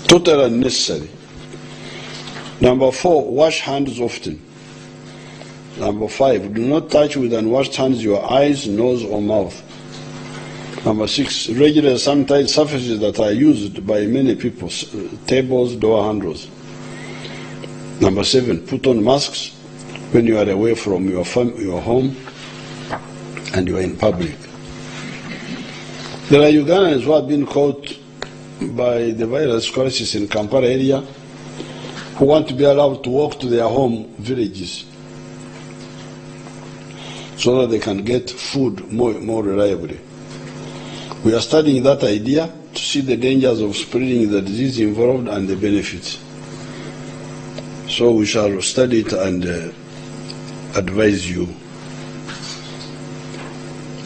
Totally unnecessary. Number four, wash hands often. Number five, do not touch with unwashed hands your eyes, nose, or mouth. Number six, regular sanitized surfaces that are used by many people, tables, door handles. Number seven, put on masks when you are away from your home and you are in public. There are Ugandans who have been caught by the virus crisis in Kampala area who want to be allowed to walk to their home villages so that they can get food more reliably. We are studying that idea to see the dangers of spreading the disease involved and the benefits. So we shall study it and advise you.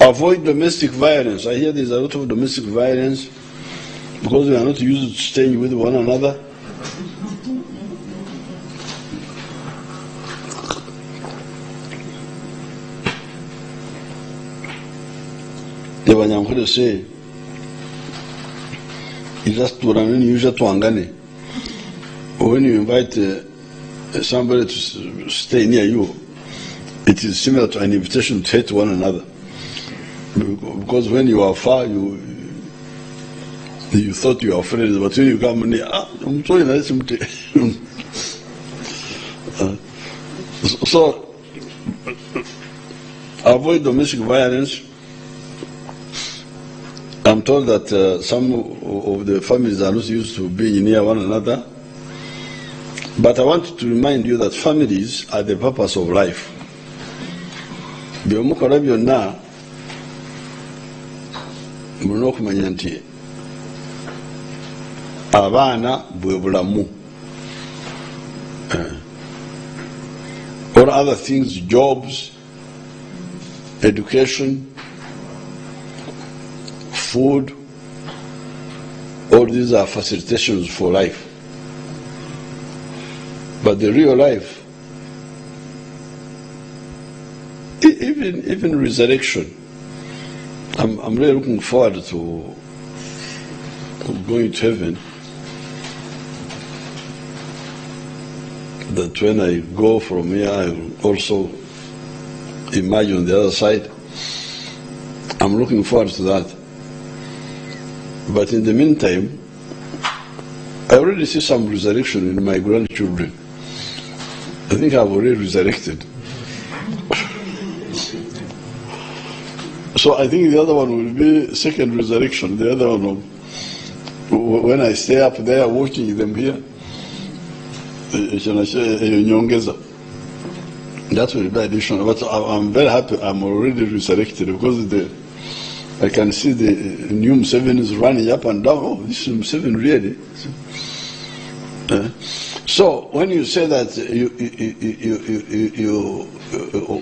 Avoid domestic violence. I hear there's a lot of domestic violence because we are not used to staying with one another. The Banyankole say, you just to run in to angane. When you invite somebody to stay near you, it is similar to an invitation to hate one another. Because when you are far, you thought you are friends, but when you come near, I'm sorry, that's so avoid domestic violence. I'm told that some of the families are not used to being near one another. But I want to remind you that families are the purpose of life. Abaana bwe bulamu. Or other things, jobs, education, food, all these are facilitations for life. But the real life, even resurrection, I'm really looking forward to going to heaven. That when I go from here, I will also emerge on the other side. I'm looking forward to that. But in the meantime, I already see some resurrection in my grandchildren. I think I've already resurrected. So I think the other one will be second resurrection. The other one will, when I stay up there watching them here, that will be additional. But I'm very happy I'm already resurrected because I can see the new Museveni is running up and down. Oh, this is Museveni really. So when you say that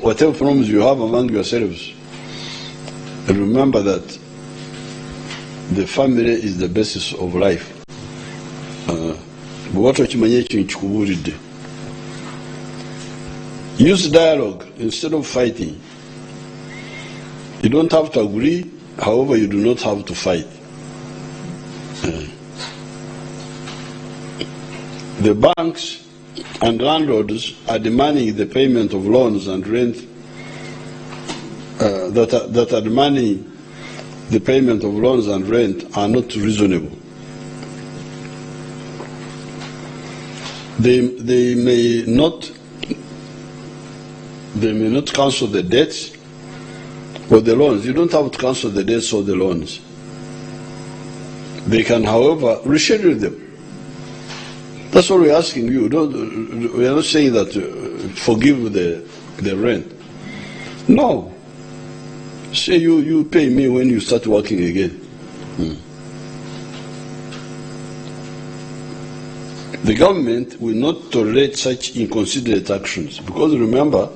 whatever problems you have among yourselves, remember that the family is the basis of life. Use dialogue instead of fighting. You don't have to agree, however, you do not have to fight. The banks and landlords are demanding the payment of loans and rent that are demanding the payment of loans and rent are not reasonable. They may not cancel the debts or the loans. You don't have to cancel the debts or the loans. They can, however, reschedule them. That's what we're asking you. We are not saying that forgive the rent. No. Say you pay me when you start working again. The government will not tolerate such inconsiderate actions because remember,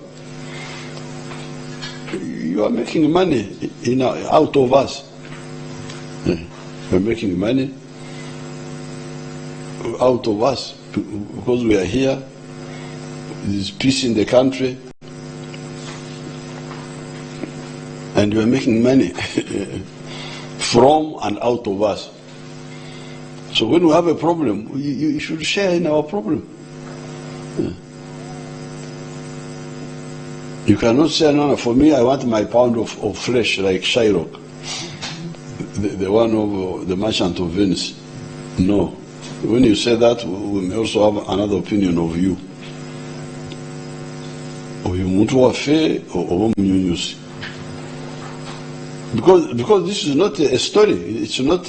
you are making money out of us. We're making money out of us because we are here. There's peace in the country, and you are making money from and out of us. So when we have a problem, you should share in our problem. You cannot say, no, for me, I want my pound of flesh like Shylock, the one of the merchant of Venice. No. When you say that, we may also have another opinion of you. Because this is not a story. It's not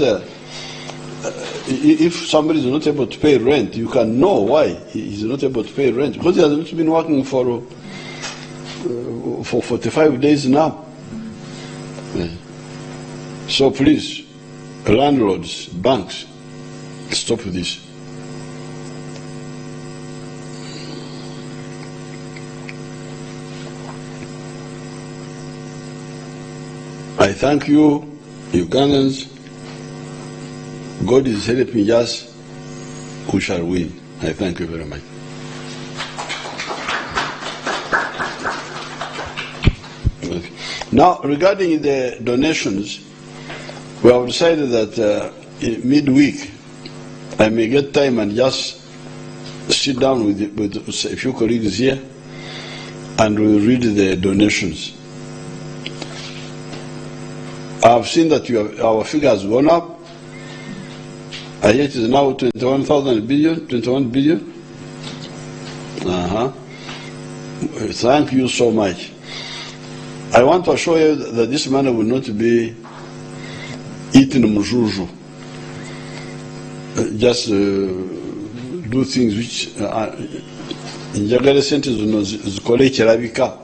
if somebody is not able to pay rent, you can know why he is not able to pay rent. Because he has not been working for for 45 days now. So please, landlords, banks, stop this. I thank you, Ugandans. God is helping us. We shall win. I thank you very much. Okay. Now, regarding the donations, we have decided that in midweek, I may get time and just sit down with a few colleagues here and we'll read the donations. I've seen that our figure has gone up. I hear it is now 21 billion. Thank you so much. I want to assure you that this money will not be eaten mujuju. Just do things which njagala sente zino zikole kirabika,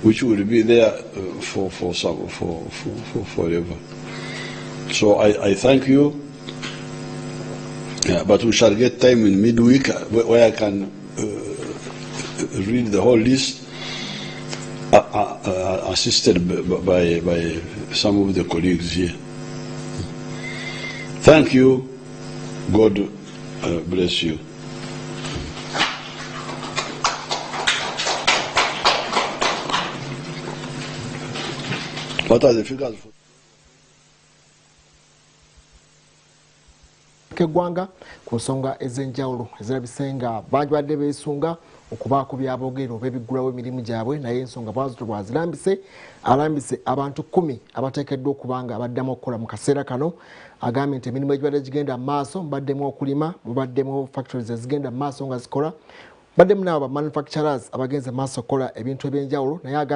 which will be there for forever. So I thank you. Yeah, but we shall get time in midweek where I can read the whole list, assisted by some of the colleagues here. Thank you. God bless you. What are the figures for? Gwanga ku nsonga ez'enjawulo ezirabise nga bangi badde beesunga okubaako byabogero bebiggulawo emirimu gyabwe, naye ensonga bwazito bwazirambise alambise abantu 10 abateekeddwa okubanga abaddamu okukola mu kaseera kano. Agambye nti emirimu egibadde gigenda mu maaso, mubaddemu okulima, mubaddemu factories ezigenda mu maaso nga zikola, mubaddemu n'abo ba manufacturers abagenze mu maaso okukola ebintu eby'enjawulo, naye agambye